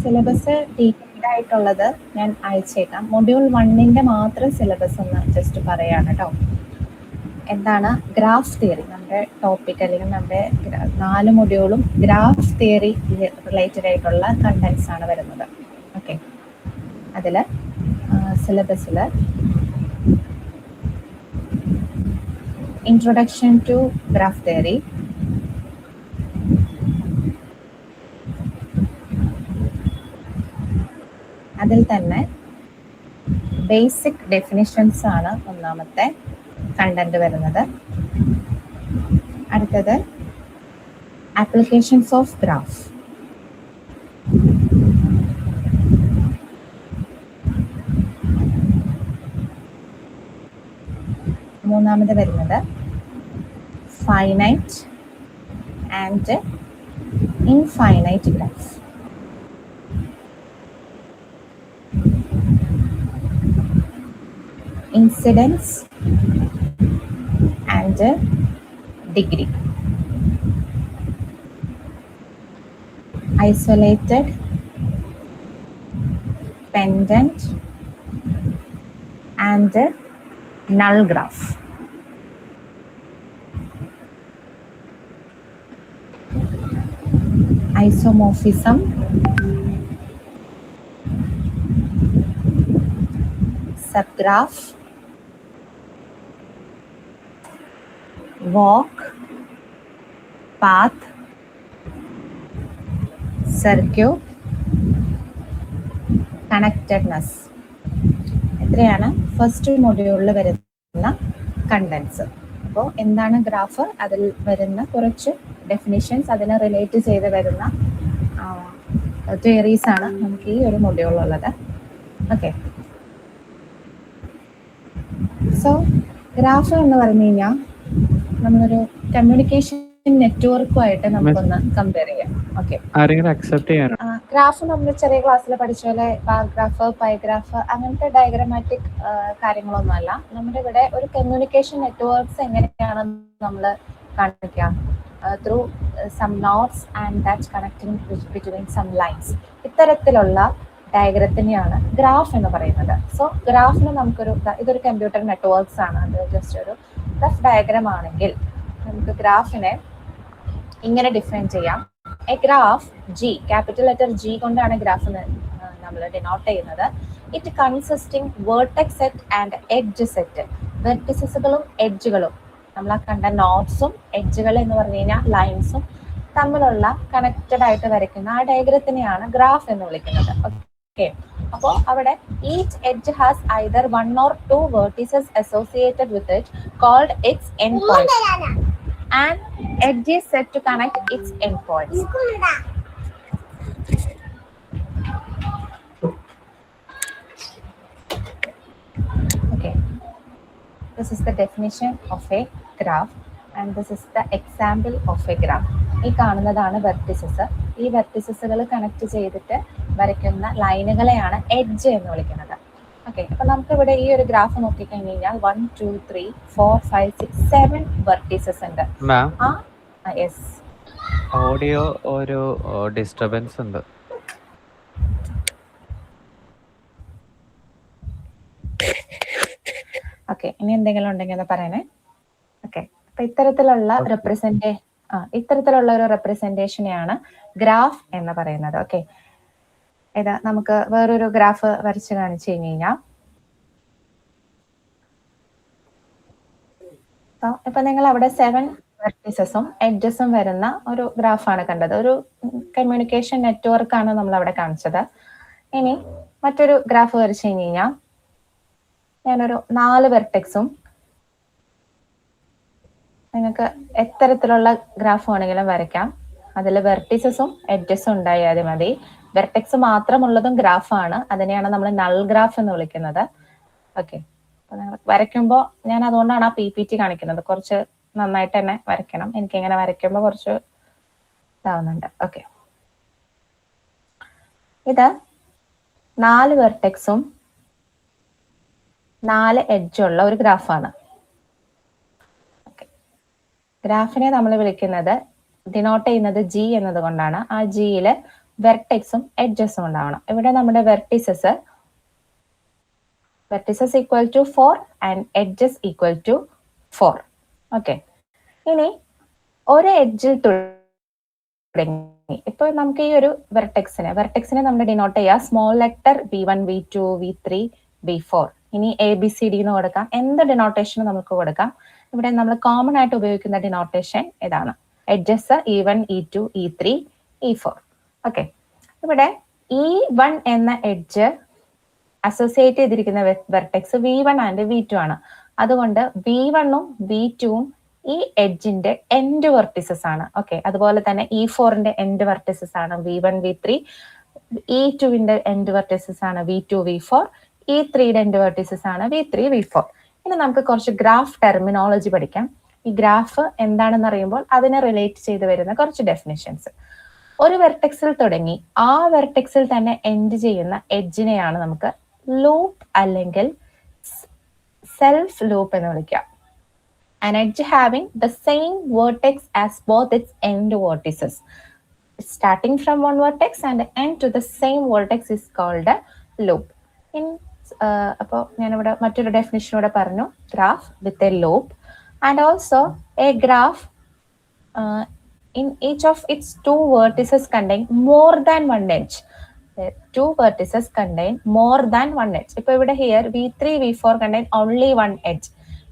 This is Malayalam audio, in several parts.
സിലബസ് ഡീറ്റെയിൽഡ് ആയിട്ടുള്ളത് ഞാൻ അയച്ചേക്കാം. മൊഡ്യൂൾ 1ന്റെ മാത്രം സിലബസ് ഒന്ന് ജസ്റ്റ് പറയാണ് കേട്ടോ. എന്താണ് ഗ്രാഫ് തിയറി? നമ്മുടെ ടോപ്പിക് അല്ലെങ്കിൽ നമ്മുടെ 4 മൊഡ്യൂളും ഗ്രാഫ് തിയറി റിലേറ്റഡ് ആയിട്ടുള്ള കണ്ടന്റ്സ് ആണ് വരുന്നത്. ഓക്കെ, അതിൽ സിലബസിൽ ഇൻട്രൊഡക്ഷൻ ടു ഗ്രാഫ് തിയറി, അതിൽ തന്നെ ബേസിക് ഡെഫിനിഷൻസ് ആണ് ഒന്നാമത്തെ കണ്ടന്റ് വരുന്നത്. അടുത്തത് ആപ്ലിക്കേഷൻസ് ഓഫ് ഗ്രാഫ്, മൂന്നാമത് വരുന്നത് finite and infinite graph, incidents and degree, isolated, pendant and null graph. Isomorphism, subgraph, walk, path, circuit, connectedness. ഇത്രയാണ് ഫസ്റ്റ് മൊഡ്യൂളിൽ വരുന്ന കണ്ടന്റ്സ്. അപ്പോൾ എന്താണ് ഗ്രാഫ്, അതിൽ വരുന്ന കുറച്ച് ഡെഫിനിഷൻസ്, അതിനെ റിലേറ്റ് ചെയ്ത് വരുന്ന തിയറീസ് ആണ് നമുക്ക് ഈ ഒരു മൊഡ്യൂളുള്ളത്. ഓക്കെ, സോ ഗ്രാഫ് എന്ന് പറഞ്ഞു കഴിഞ്ഞാൽ നമ്മളൊരു കമ്മ്യൂണിക്കേഷൻ നെറ്റ്വർക്കുമായിട്ട് നമുക്കൊന്ന് കമ്പയർ ചെയ്യാം. ഓക്കെ, ഗ്രാഫ് നമ്മൾ ചെറിയ ക്ലാസ്സിൽ പഠിച്ച പോലെ ബാർ ഗ്രാഫ്, പൈ ഗ്രാഫ് അങ്ങനത്തെ ഡയഗ്രമാറ്റിക് കാര്യങ്ങളൊന്നുമല്ല. നമ്മുടെ ഇവിടെ ഒരു കമ്മ്യൂണിക്കേഷൻ നെറ്റ്വർക്ക്സ് എങ്ങനെയാണ് നമ്മൾ കാണിക്കുക, through some nodes and that connecting between some lines. ഇത്തരത്തിലുള്ള ഡയഗ്രത്തിനെയാണ് ഗ്രാഫ് എന്ന് പറയുന്നത്. സോ ഗ്രാഫിന് നമുക്കൊരു, ഇതൊരു കമ്പ്യൂട്ടർ നെറ്റ്വർക്ക്സ് ആണ്, അത് ജസ്റ്റ് ഒരു റഫ് ഡയഗ്രാം ആണെങ്കിൽ നമുക്ക് ഗ്രാഫിനെ ഇങ്ങനെ ഡിഫൈൻ ചെയ്യാം. A graph, G, capital letter G കൊണ്ടാണ് ഗ്രാഫ് നമ്മൾ ഡിനോട്ട് ചെയ്യുന്നത്. It consisting vertex set and edge set. വെർട്ടിസസുകളും എഡ്ജുകളും, നമ്മൾ ആ കണ്ട നോട്ട്സും എഡ്ജുകൾ എന്ന് പറഞ്ഞു കഴിഞ്ഞാൽ ലൈൻസും തമ്മിലുള്ള കണക്റ്റഡ് ആയിട്ട് വരയ്ക്കുന്ന ആ ഡയഗ്രത്തിനെയാണ് ഗ്രാഫ് എന്ന് വിളിക്കുന്നത്. ഓക്കെ, അപ്പോൾ അവിടെ each edge has either 1 or 2 vertices associated with it called its endpoints. An edge is set to connect its endpoints. Okay, this is the definition of a graph and this is the example of a graph. ഈ കാണുന്നതാണ് വെർട്ടിസസ്. ഈ വെർട്ടിസസുകൾ കണക്ട് ചെയ്തിട്ട് വരയ്ക്കുന്ന ലൈനുകളെയാണ് എഡ്ജ് എന്ന് വിളിക്കുന്നത്. ഓക്കെ, അപ്പൊ നമുക്ക് ഇവിടെ ഈ ഒരു ഗ്രാഫ് നോക്കിക്കഴിഞ്ഞ് കഴിഞ്ഞാൽ 1 2 3 4 5 6 7 വെർട്ടീസസ് ഉണ്ട്. യെസ്, ഓഡിയോ ഒരു ഡിസ്റ്റർബൻസ് ഉണ്ട്. ഓക്കെ, ഇനി എന്തെങ്കിലും ഉണ്ടെങ്കിൽ ഒന്ന് പറയണേ. ഓക്കെ, അപ്പൊ ഇത്തരത്തിലുള്ള ഒരു റെപ്രസെന്റേഷനെയാണ് ഗ്രാഫ് എന്ന് പറയുന്നത്. ഓക്കെ, ഇതാ നമുക്ക് വേറൊരു ഗ്രാഫ് വരച്ച് കാണിച്ചു കഴിഞ്ഞു കഴിഞ്ഞാൽ, ഇപ്പൊ നിങ്ങൾ അവിടെ 7 വെർട്ടിസസും എഡ്ജസും വരുന്ന ഒരു ഗ്രാഫാണ് കണ്ടത്. ഒരു കമ്മ്യൂണിക്കേഷൻ നെറ്റ്വർക്ക് ആണ് നമ്മൾ അവിടെ കാണിച്ചത്. ഇനി മറ്റൊരു ഗ്രാഫ് വരച്ചു കഴിഞ്ഞു കഴിഞ്ഞാൽ ഞാനൊരു 4 വെർട്ടെക്സും, നിങ്ങൾക്ക് എത്തരത്തിലുള്ള ഗ്രാഫ് വേണമെങ്കിലും വരയ്ക്കാം. അതിൽ വെർട്ടിസസും എഡ്ജസും ഉണ്ടായാൽ മതി. വെർട്ടെക്സ് മാത്രമുള്ളതും ഗ്രാഫാണ്, അതിനെയാണ് നമ്മൾ നൾ ഗ്രാഫ് എന്ന് വിളിക്കുന്നത്. ഓക്കെ, അപ്പൊ നിങ്ങൾ വരയ്ക്കുമ്പോൾ ഞാൻ അതുകൊണ്ടാണ് ആ PPT കാണിക്കുന്നത്. കുറച്ച് നന്നായിട്ട് തന്നെ വരയ്ക്കണം, എനിക്കിങ്ങനെ വരയ്ക്കുമ്പോൾ കുറച്ച് ഇതാവുന്നുണ്ട്. ഓക്കെ, ഇത് 4 വെർട്ടെക്സും 4 എഡ്ജുള്ള ഒരു ഗ്രാഫാണ്. ഗ്രാഫിനെ നമ്മൾ വിളിക്കുന്നത്, ഡിനോട്ട് ചെയ്യുന്നത് G എന്നതുകൊണ്ടാണ്. ആ ജിയിൽ വെർട്ടെക്സും എഡ്ജസും ഉണ്ടാവണം. ഇവിടെ നമ്മുടെ vertices equal to 4 and edges equal to 4. Okay, ഇനി ഒരു എഡ്ജിൽ തുടങ്ങി ഇപ്പൊ നമുക്ക് ഈ ഒരു വെർട്ടെക്സിനെ നമ്മൾ ഡിനോട്ട് ചെയ്യുക small letter V1, V2, V3, V4. ഇനി ABCD എന്ന് കൊടുക്കാം, എന്ത് ഡിനോട്ടേഷനും നമുക്ക് കൊടുക്കാം. ഇവിടെ നമ്മൾ കോമൺ ആയിട്ട് ഉപയോഗിക്കുന്ന ഡിനോട്ടേഷൻ ഇതാണ്. Edges E1, E2, E3, E4. Okay, ഇവിടെ E1 എന്ന എഡ്ജ് അസോസിയേറ്റ് ചെയ്തിരിക്കുന്ന വെർട്ടെക്സ് V1 ആൻഡ് V2 ആണ്. അതുകൊണ്ട് V1ഉം V2ഉം ഈ എഡ്ജിന്റെ എൻഡ് വെർട്ടിസസ് ആണ്. ഓക്കെ, അതുപോലെ തന്നെ E4ന്റെ എൻഡ് വെർട്ടിസസ് ആണ് V1, V3. E2ന്റെ എൻഡ് വെർട്ടിസസ് ആണ് V2, V4. E3യുടെ എൻഡ് വെർട്ടിസസ് ആണ് V3, V4. ഇനി നമുക്ക് കുറച്ച് ഗ്രാഫ് ടെർമിനോളജി പഠിക്കാം. ഈ ഗ്രാഫ് എന്താണെന്ന് അറിയുമ്പോൾ അതിനെ റിലേറ്റ് ചെയ്ത് വരുന്ന കുറച്ച് ഡെഫിനിഷൻസ്. ഒരു വെർട്ടെക്സിൽ തുടങ്ങി ആ വെർട്ടെക്സിൽ തന്നെ എൻഡ് ചെയ്യുന്ന എഡ്ജിനെയാണ് നമുക്ക് ലൂപ്പ് അല്ലെങ്കിൽ സെൽഫ് ലൂപ്പ് എന്ന് വിളിക്കാം. An edge having the same vertex as both its end vertices. Starting from one vertex and end to the same vertex is called a loop. അപ്പോൾ ഞാനിവിടെ മറ്റൊരു ഡെഫിനിഷനൂടെ പറഞ്ഞു, graph with a loop. And also A graph in each of its two vertices contain more than one edge. Two vertices contain more than one edge. ഇപ്പൊ ഇവിടെ here V3, V4 contain only one edge.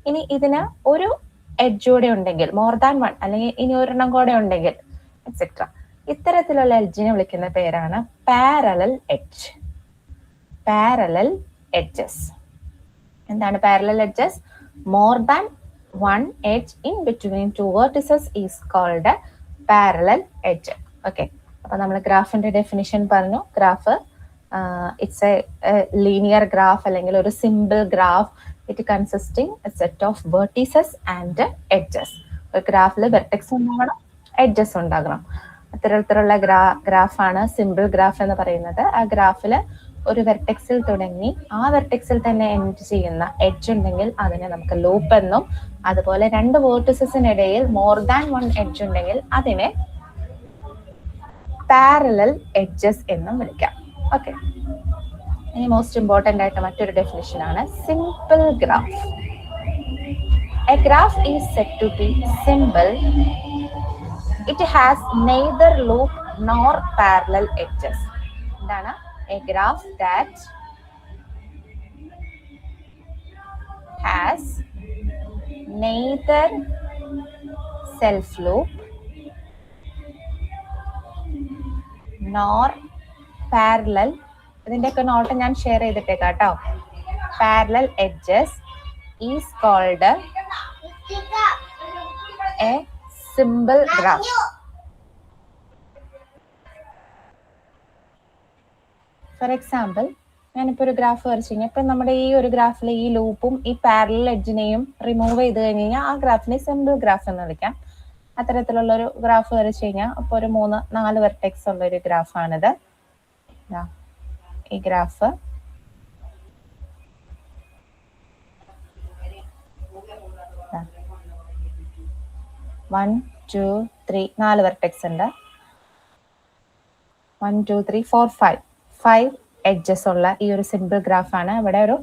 ഇനി ഇതിന് ഒരു എഡ്ജ് കൂടെ ഉണ്ടെങ്കിൽ മോർ ദാൻ വൺ, അല്ലെങ്കിൽ ഇനി ഒരെണ്ണം കൂടെ ഉണ്ടെങ്കിൽ എക്സെട്ര, ഇത്തരത്തിലുള്ള എഡ്ജിനെ വിളിക്കുന്ന പേരാണ് പാരലൽ എഡ്ജ്. Parallel edges. എന്താണ് parallel edges? More than one edge in between two vertices is called parallel edge. Okay, അപ്പൊ നമ്മൾ ഗ്രാഫിന്റെ ഡെഫിനിഷൻ പറഞ്ഞു. Graph it's a linear graph അല്ലെങ്കിൽ ഒരു simple graph. It consisting a set of vertices and edges. ഒരു ഗ്രാഫിൽ വെർട്ടെക്സ് ഉണ്ടാകണം, എഡ്ജസ് ഉണ്ടാകണം. അത്തരത്തിലുള്ള ഗ്രാഫാണ് സിമ്പിൾ ഗ്രാഫ് എന്ന് പറയുന്നത്. ആ ഗ്രാഫിൽ ഒരു വെർട്ടെക്സിൽ തുടങ്ങി ആ വെർട്ടെക്സിൽ തന്നെ എൻഡ് ചെയ്യുന്ന എഡ്ജ് ഉണ്ടെങ്കിൽ അതിനെ നമുക്ക് ലൂപ്പ് എന്നും, അതുപോലെ രണ്ട് വേർട്ടിസസിനിടയിൽ മോർ ദാൻ വൺ എഡ്ജ് ഉണ്ടെങ്കിൽ അതിനെ പാരലൽ എഡ്ജസ് എന്നും വിളിക്കാം. ഓക്കെ, ഇനി മോസ്റ്റ് ഇമ്പോർട്ടൻ്റ് ആയിട്ട് മറ്റൊരു ഡെഫിനിഷൻ ആണ് simple graph. A graph is said to be simple. It has neither loop nor parallel edges. എന്താണ്? A graph that has neither self loop nor parallel, ഇതിന്റെയൊക്കെ നോട്ട് ഞാൻ ഷെയർ ചെയ്തിട്ടേക്കാം കേട്ടോ. Parallel edges is called a simple graph. For example, ഞാനിപ്പോൾ ഒരു ഗ്രാഫ് വരച്ചു കഴിഞ്ഞാൽ ഇപ്പം നമ്മുടെ ഈ ഒരു ഗ്രാഫിൽ ഈ ലൂപ്പും ഈ പാരലൽ എഡ്ജിനെയും റിമൂവ് ചെയ്ത് കഴിഞ്ഞ് കഴിഞ്ഞാൽ ആ ഗ്രാഫിനെ സിമ്പിൾ ഗ്രാഫ് എന്ന് വിളിക്കാം. അത്തരത്തിലുള്ള ഒരു ഗ്രാഫ് വരച്ചു കഴിഞ്ഞാൽ അപ്പോൾ ഒരു 3-4 വെർട്ടെക്സ് ഉള്ള ഒരു ഗ്രാഫാണിത്. ഈ graph one two three 4 vertex ഉണ്ട്. 1 2 3 4 5 എഡ്ജസ് ഉള്ള ഈ ഒരു സിമ്പിൾ ഗ്രാഫാണ്. ഇവിടെ ഒരു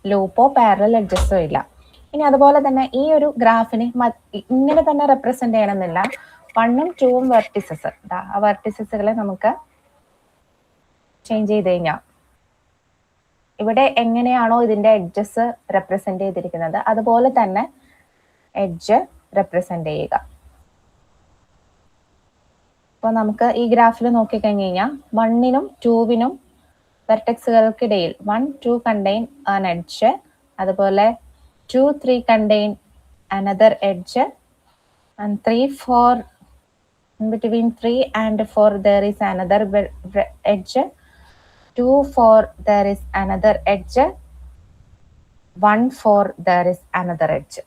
ലൂപ്പോ പാരലൽ എഡ്ജസോ ഇല്ല. ഇനി അതുപോലെ തന്നെ ഈ ഒരു ഗ്രാഫിനെ ഇങ്ങനെ തന്നെ റെപ്രസെന്റ് ചെയ്യണമെന്നില്ല. 1ഉം 2ഉം വെർട്ടിസസ്, ആ വെർട്ടിസസുകളെ നമുക്ക് ചേഞ്ച് ചെയ്ത് കഴിഞ്ഞാൽ ഇവിടെ എങ്ങനെയാണോ ഇതിന്റെ എഡ്ജസ് റെപ്രസെന്റ് ചെയ്തിരിക്കുന്നത് അതുപോലെ തന്നെ എഡ്ജ് റെപ്രസെന്റ് ചെയ്യുക. അപ്പോൾ നമുക്ക് ഈ ഗ്രാഫിൽ നോക്കിക്കഴിഞ്ഞ് കഴിഞ്ഞാൽ 1നും 2വിനും വെർട്ടെക്സുകൾക്കിടയിൽ 1 2 കണ്ടെയ്ൻ ആൻ എഡ്ജ്, അതുപോലെ 2 3 contain another edge, and 3 4 in between 3 and 4 there is another edge, 2 4 there is another edge, 1 4 there is another edge.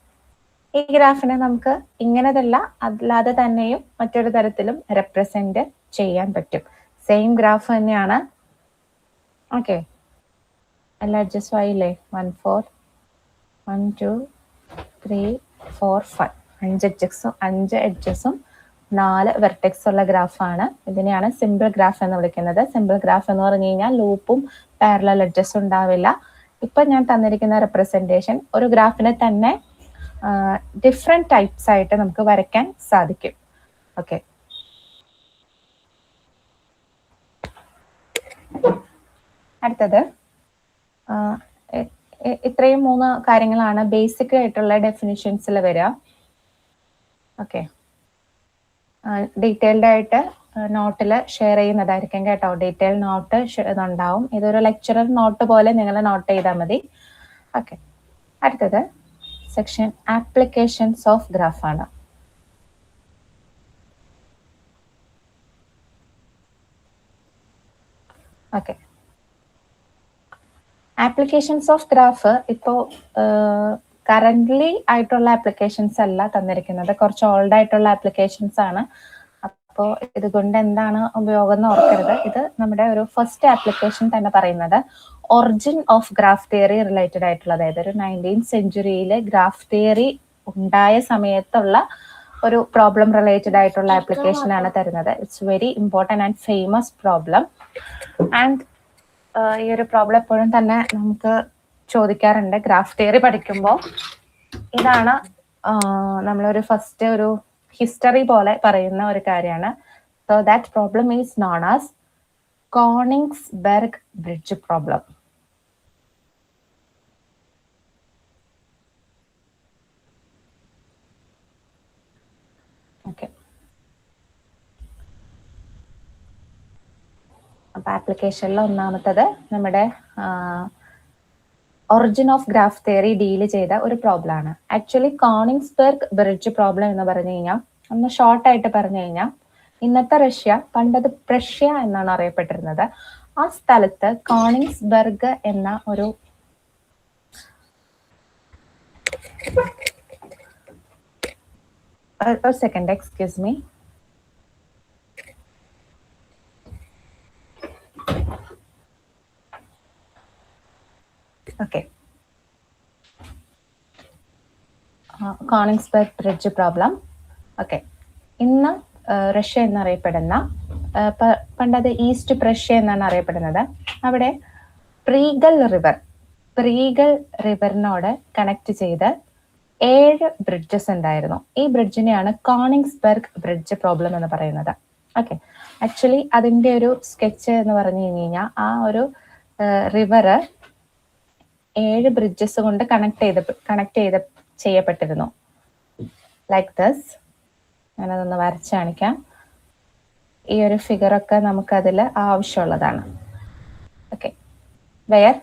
ഈ ഗ്രാഫിനെ നമുക്ക് ഇങ്ങനെതല്ല അല്ലാതെ തന്നെയും മറ്റൊരു തരത്തിലും റെപ്രസെന്റ് ചെയ്യാൻ പറ്റും. സെയിം ഗ്രാഫ് തന്നെയാണ്. ഓക്കെ, എല്ലാ എഡ്ജസും ആയില്ലേ? 1 4 1 2 3 4 5 5 എഡ്ജസും 4 വെർട്ടെക്സ് ഉള്ള ഗ്രാഫാണ്. ഇതിനെയാണ് സിമ്പിൾ ഗ്രാഫ് എന്ന് വിളിക്കുന്നത്. സിമ്പിൾ ഗ്രാഫ് എന്ന് പറഞ്ഞു കഴിഞ്ഞാൽ ലൂപ്പും പാരലൽ എഡ്ജസും ഉണ്ടാവില്ല. ഇപ്പൊ ഞാൻ തന്നിരിക്കുന്ന റെപ്രസെന്റേഷൻ ഒരു ഗ്രാഫിനെ തന്നെ ഡിഫറെന്റ് ടൈപ്സ് ആയിട്ട് നമുക്ക് വരയ്ക്കാൻ സാധിക്കും. ഓക്കെ, അടുത്തത് ഇത്രയും 3 കാര്യങ്ങളാണ് ബേസിക് ആയിട്ടുള്ള ഡെഫിനിഷൻസിൽ വരിക. ഓക്കെ, ഡീറ്റെയിൽഡ് ആയിട്ട് നോട്ടിൽ ഷെയർ ചെയ്യുന്നതായിരിക്കും കേട്ടോ. ഡീറ്റെയിൽ നോട്ട് ഇതുണ്ടാവും. ഇതൊരു ലെക്ചറർ നോട്ട് പോലെ നിങ്ങൾ നോട്ട് ചെയ്താൽ മതി. ഓക്കെ, അടുത്തത് സെക്ഷൻ ആപ്ലിക്കേഷൻസ് ഓഫ് ഗ്രാഫ് ആണ്. ഓക്കെ, ആപ്ലിക്കേഷൻസ് ഓഫ് ഗ്രാഫ് ഇപ്പോൾ കറന്റ്ലി ആയിട്ടുള്ള ആപ്ലിക്കേഷൻസ് അല്ല തന്നിരിക്കുന്നത്, കുറച്ച് ഓൾഡ് ആയിട്ടുള്ള ആപ്ലിക്കേഷൻസ് ആണ്. അപ്പോൾ ഇതുകൊണ്ട് എന്താണ് ഉപയോഗം എന്ന് ഓർക്കരുത്. ഇത് നമ്മുടെ ഒരു ഫസ്റ്റ് ആപ്ലിക്കേഷൻ തന്നെ പറയുന്നത് origin of graph theory related ആയിട്ടുള്ള, അതായത് ഒരു 19th സെഞ്ചുറിയിൽ ഗ്രാഫ് തിയറി ഉണ്ടായ സമയത്തുള്ള ഒരു പ്രോബ്ലം റിലേറ്റഡ് ആയിട്ടുള്ള ആപ്ലിക്കേഷൻ ആണ് തരുന്നത്. It's very important and famous problem. And ഈ ഒരു പ്രോബ്ലം എപ്പോഴും തന്നെ നമുക്ക് ചോദിക്കാറുണ്ട് ഗ്രാഫ് തിയറി പഠിക്കുമ്പോൾ. ഇതാണ് നമ്മളൊരു ഫസ്റ്റ് ഒരു ഹിസ്റ്ററി പോലെ പറയുന്ന ഒരു കാര്യമാണ്. So that problem is known as Konigsberg bridge problem. Okay, അപ്പൊ ആപ്ലിക്കേഷനിൽ ഒന്നാമത്തത് നമ്മുടെ origin of graph theory deal ചെയ്ത ഒരു പ്രോബ്ലം ആണ്. ആക്ച്വലി കോണിങ്സ്ബെർഗ് ബ്രിഡ്ജ് പ്രോബ്ലം എന്ന് പറഞ്ഞു കഴിഞ്ഞാൽ, ഒന്ന് ഷോർട്ടായിട്ട് പറഞ്ഞു കഴിഞ്ഞാൽ, ഇന്നത്തെ റഷ്യ, പണ്ടത് പ്രഷ്യ എന്നാണ് അറിയപ്പെട്ടിരുന്നത്. ആ സ്ഥലത്ത് കോണിങ്സ്ബെർഗ് എന്ന ഒരു second, excuse me, okay, Konigsberg bridge problem. Okay, ഇന്ന് റഷ്യ എന്നറിയപ്പെടുന്ന, പണ്ടത് ഈസ്റ്റ് പ്രഷ്യ എന്നാണ് അറിയപ്പെടുന്നത്. അവിടെ പ്രീഗൽ റിവറിനോട് കണക്ട് ചെയ്ത് 7 ബ്രിഡ്ജസ് ഉണ്ടായിരുന്നു. ഈ ബ്രിഡ്ജിനെയാണ് കോണിങ്സ്ബെർഗ് ബ്രിഡ്ജ് പ്രോബ്ലം എന്ന് പറയുന്നത്. ഓക്കെ, ആക്ച്വലി അതിന്റെ ഒരു സ്കെച്ച് എന്ന് പറഞ്ഞു കഴിഞ്ഞാൽ, ആ ഒരു റിവർ 7 ബ്രിഡ്ജസ് കൊണ്ട് കണക്ട് ചെയ്യപ്പെട്ടിരുന്നു. Like this. ഞാനതൊന്ന് വരച്ച് കാണിക്കാം. ഈ ഒരു ഫിഗറൊക്കെ നമുക്കതിൽ ആവശ്യമുള്ളതാണ്. ഓക്കെ, വെയർ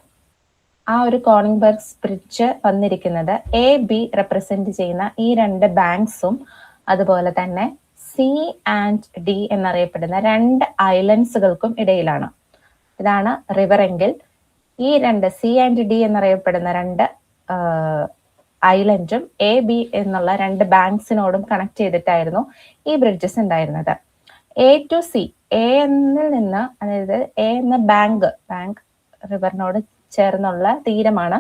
ആ ഒരു കോണിങ്സ്ബെർഗ് ബ്രിഡ്ജ് വന്നിരിക്കുന്നത് AB റെപ്രസെന്റ് ചെയ്യുന്ന ഈ 2 ബാങ്ക്സും അതുപോലെ തന്നെ C ആൻഡ് D എന്നറിയപ്പെടുന്ന 2 ഐലൻഡ്സുകൾക്കും ഇടയിലാണ്. ഇതാണ് റിവർ എങ്കിൽ ഈ 2 C ആൻഡ് D എന്നറിയപ്പെടുന്ന 2 ഐലൻഡും AB എന്നുള്ള 2 ബാങ്ക്സിനോടും കണക്ട് ചെയ്തിട്ടായിരുന്നു ഈ ബ്രിഡ്ജസ് ഉണ്ടായിരുന്നത്. A to C, A എന്നിൽ നിന്ന്, അതായത് A എന്ന ബാങ്ക് റിവറിനോട് ചേർന്നുള്ള തീരമാണ്.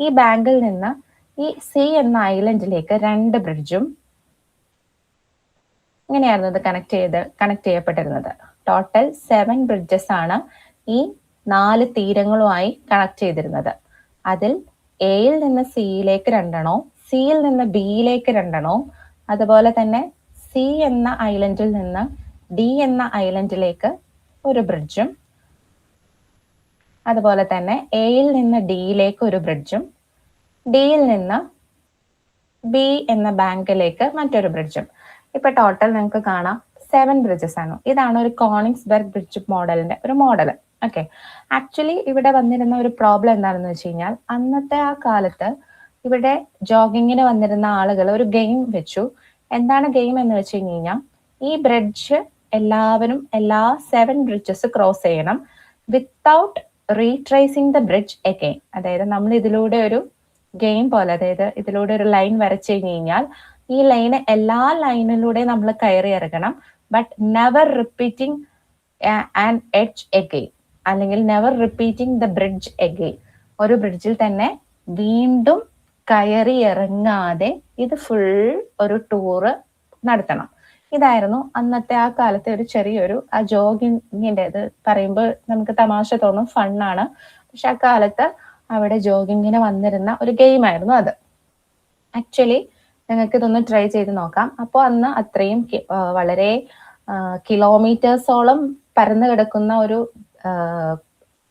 ഈ ബാങ്കിൽ നിന്ന് ഈ C എന്ന ഐലൻഡിലേക്ക് 2 ബ്രിഡ്ജും ഇങ്ങനെയായിരുന്നു ഇത് കണക്ട് ചെയ്യപ്പെട്ടിരുന്നത്. ടോട്ടൽ 7 ബ്രിഡ്ജസ് ആണ് ഈ 4 തീരങ്ങളുമായി കണക്ട് ചെയ്തിരുന്നത്. അതിൽ എയിൽ നിന്ന് സിയിലേക്ക് 2 സിയിൽ നിന്ന് ബിയിലേക്ക് 2 അതുപോലെ തന്നെ C എന്ന ഐലൻഡിൽ നിന്ന് D എന്ന ഐലൻഡിലേക്ക് 1 ബ്രിഡ്ജും, അതുപോലെ തന്നെ എയിൽ നിന്ന് ഡിയിലേക്ക് 1 ബ്രിഡ്ജും, ഡിയിൽ നിന്ന് B എന്ന ബാങ്കിലേക്ക് മറ്റൊരു ബ്രിഡ്ജും. ഇപ്പൊ ടോട്ടൽ നിങ്ങൾക്ക് കാണാം 7 ബ്രിഡ്ജസ് ആണ്. ഇതാണ് ഒരു കോണിങ്സ്ബെർഗ് ബ്രിഡ്ജ് മോഡലിന്റെ ഒരു മോഡൽ. ഓക്കെ, ആക്ച്വലി ഇവിടെ വന്നിരുന്ന ഒരു പ്രോബ്ലം എന്താണെന്ന് വെച്ച് കഴിഞ്ഞാൽ, അന്നത്തെ ആ കാലത്ത് ഇവിടെ ജോഗിങ്ങിന് വന്നിരുന്ന ആളുകൾ ഒരു ഗെയിം വെച്ചു. എന്താണ് ഗെയിം എന്ന് വെച്ച് കഴിഞ്ഞാൽ, ഈ ബ്രിഡ്ജ് എല്ലാവരും എല്ലാ 7 ബ്രിഡ്ജസ് ക്രോസ് ചെയ്യണം without retracing the bridge again. അതായത് നമ്മൾ ഇതിലൂടെ ഒരു ഗെയിം പോലെ, അതായത് ഇതിലൂടെ ഒരു ലൈൻ വരച്ചു കഴിഞ്ഞാൽ ഈ ലൈന് എല്ലാ ലൈനിലൂടെ നമ്മൾ കയറി ഇറങ്ങണം. But never repeating an edge again, അല്ലെങ്കിൽ never repeating the bridge again. ഒരു ബ്രിഡ്ജിൽ തന്നെ വീണ്ടും കയറി ഇറങ്ങാതെ ഇത് ഫുൾ ഒരു ടൂറ് നടത്തണം. ഇതായിരുന്നു അന്നത്തെ ആ കാലത്തെ ഒരു ചെറിയൊരു ആ ജോഗിങ്ങിന്റെ ഇത് പറയുമ്പോൾ നമുക്ക് തമാശ തോന്നും, ഫണ്ണാണ്. പക്ഷെ ആ കാലത്ത് അവിടെ ജോഗിങ്ങിന് വന്നിരുന്ന ഒരു ഗെയിമായിരുന്നു അത്. ആക്ച്വലി നിങ്ങൾക്ക് ഇതൊന്ന് ട്രൈ ചെയ്ത് നോക്കാം. അപ്പോൾ അന്ന് അത്രയും വളരെ കിലോമീറ്റേഴ്സോളം പരന്നു കിടക്കുന്ന ഒരു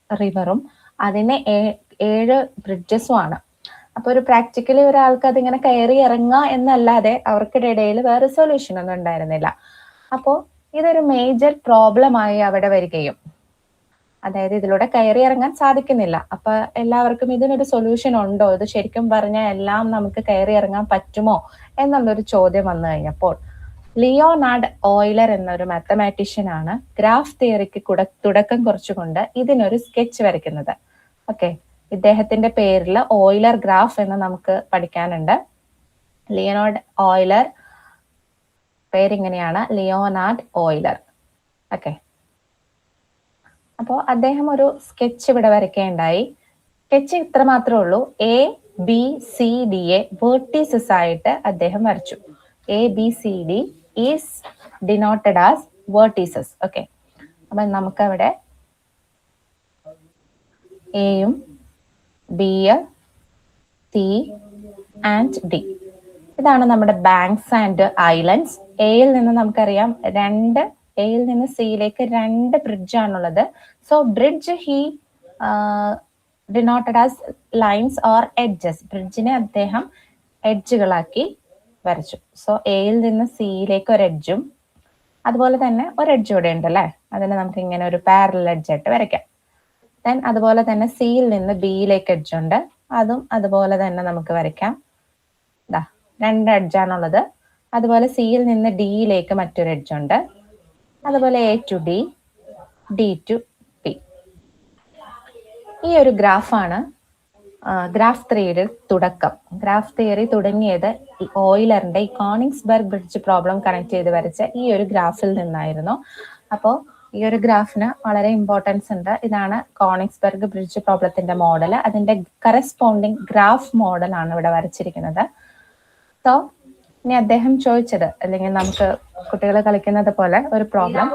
റിവറും അതിന് 7 ബ്രിഡ്ജസും ആണ്. അപ്പൊ ഒരു പ്രാക്ടിക്കലി ഒരാൾക്ക് അതിങ്ങനെ കയറി ഇറങ്ങുക എന്നല്ലാതെ അവർക്കിടെ ഇടയിൽ വേറെ സൊല്യൂഷൻ ഒന്നും ഉണ്ടായിരുന്നില്ല. അപ്പോൾ ഇതൊരു മേജർ പ്രോബ്ലമായി അവിടെ വരികയും, അതായത് ഇതിലൂടെ കയറി ഇറങ്ങാൻ സാധിക്കുന്നില്ല. അപ്പൊ എല്ലാവർക്കും ഇതിനൊരു സൊല്യൂഷൻ ഉണ്ടോ, ഇത് ശരിക്കും പറഞ്ഞാൽ എല്ലാം നമുക്ക് കയറി ഇറങ്ങാൻ പറ്റുമോ എന്നുള്ളൊരു ചോദ്യം വന്നു കഴിഞ്ഞപ്പോൾ ലിയോനാർഡ് ഓയിലർ എന്നൊരു മാത്തമാറ്റീഷ്യൻ ആണ് ഗ്രാഫ് തിയറിക്ക് തുടക്കം കുറിച്ചുകൊണ്ട് ഇതിനൊരു സ്കെച്ച് വരയ്ക്കുന്നത്. ഓക്കെ, ഇദ്ദേഹത്തിന്റെ പേരിൽ ഓയിലർ ഗ്രാഫ് എന്ന് നമുക്ക് പഠിക്കാനുണ്ട്. ലിയോനാർഡ് ഓയിലർ, പേരിങ്ങനെയാണ്, ലിയോനാർഡ് ഓയിലർ. ഓക്കെ, അപ്പോൾ അദ്ദേഹം ഒരു സ്കെച്ച് ഇവിടെ വരയ്ക്കുകയുണ്ടായി. സ്കെച്ച് ഇത്ര മാത്രമേ ഉള്ളൂ. ABCD വേർട്ടീസസ് ആയിട്ട് അദ്ദേഹം വരച്ചു. ABCD is denoted as vertices. Okay, അപ്പൊ നമുക്കവിടെ എയും ബി, സി ആൻഡ് ഡി, ഇതാണ് നമ്മുടെ ബാങ്ക്സ് ആൻഡ് ഐലൻഡ്സ്. എയിൽ നിന്ന് നമുക്കറിയാം എയിൽ നിന്ന് സിയിലേക്ക് 2 ബ്രിഡ്ജ് ആണുള്ളത്. So bridge he denoted as lines or edges. ബ്രിഡ്ജിനെ അദ്ദേഹം എഡ്ജുകളാക്കി വരച്ചു. സോ എയിൽ നിന്ന് സിയിലേക്ക് ഒരു എഡ്ജും അതുപോലെ തന്നെ ഒരു എഡ്ജ് ഇവിടെ ഉണ്ട് അല്ലേ, അതിന് നമുക്ക് ഇങ്ങനെ ഒരു പാരലൽ എഡ്ജ് ആയിട്ട് വരയ്ക്കാം. ദെൻ അതുപോലെ തന്നെ സിയിൽ നിന്ന് ബിയിലേക്ക് എഡ്ജ് ഉണ്ട്, അതും അതുപോലെ തന്നെ നമുക്ക് വരയ്ക്കാം. 2 എഡ്ജാണുള്ളത്. അതുപോലെ സിയിൽ നിന്ന് ഡിയിലേക്ക് മറ്റൊരു എഡ്ജ് ഉണ്ട്. അതുപോലെ A to D, D to P. ഈ ഒരു ഗ്രാഫാണ് ഗ്രാഫ് തിയറിയുടെ തുടക്കം. ഗ്രാഫ് തിയറി തുടങ്ങിയത് ഓയിലറിന്റെ ഈ കോണിങ്സ്ബർഗ് ബ്രിഡ്ജ് പ്രോബ്ലം കണക്ട് ചെയ്ത് വരച്ച ഈ ഒരു ഗ്രാഫിൽ നിന്നായിരുന്നു. അപ്പോൾ ഈ ഒരു ഗ്രാഫിന് വളരെ ഇമ്പോർട്ടൻസ് ഉണ്ട്. ഇതാണ് കോണിങ്സ്ബർഗ് ബ്രിഡ്ജ് പ്രോബ്ലത്തിന്റെ മോഡൽ. അതിന്റെ കറസ്പോണ്ടിങ് ഗ്രാഫ് മോഡൽ ആണ് ഇവിടെ വരച്ചിരിക്കുന്നത്. സോ ഇനി അദ്ദേഹം ചോദിച്ചത്, അല്ലെങ്കിൽ നമുക്ക് കുട്ടികൾ കളിക്കുന്നത് പോലെ ഒരു problem,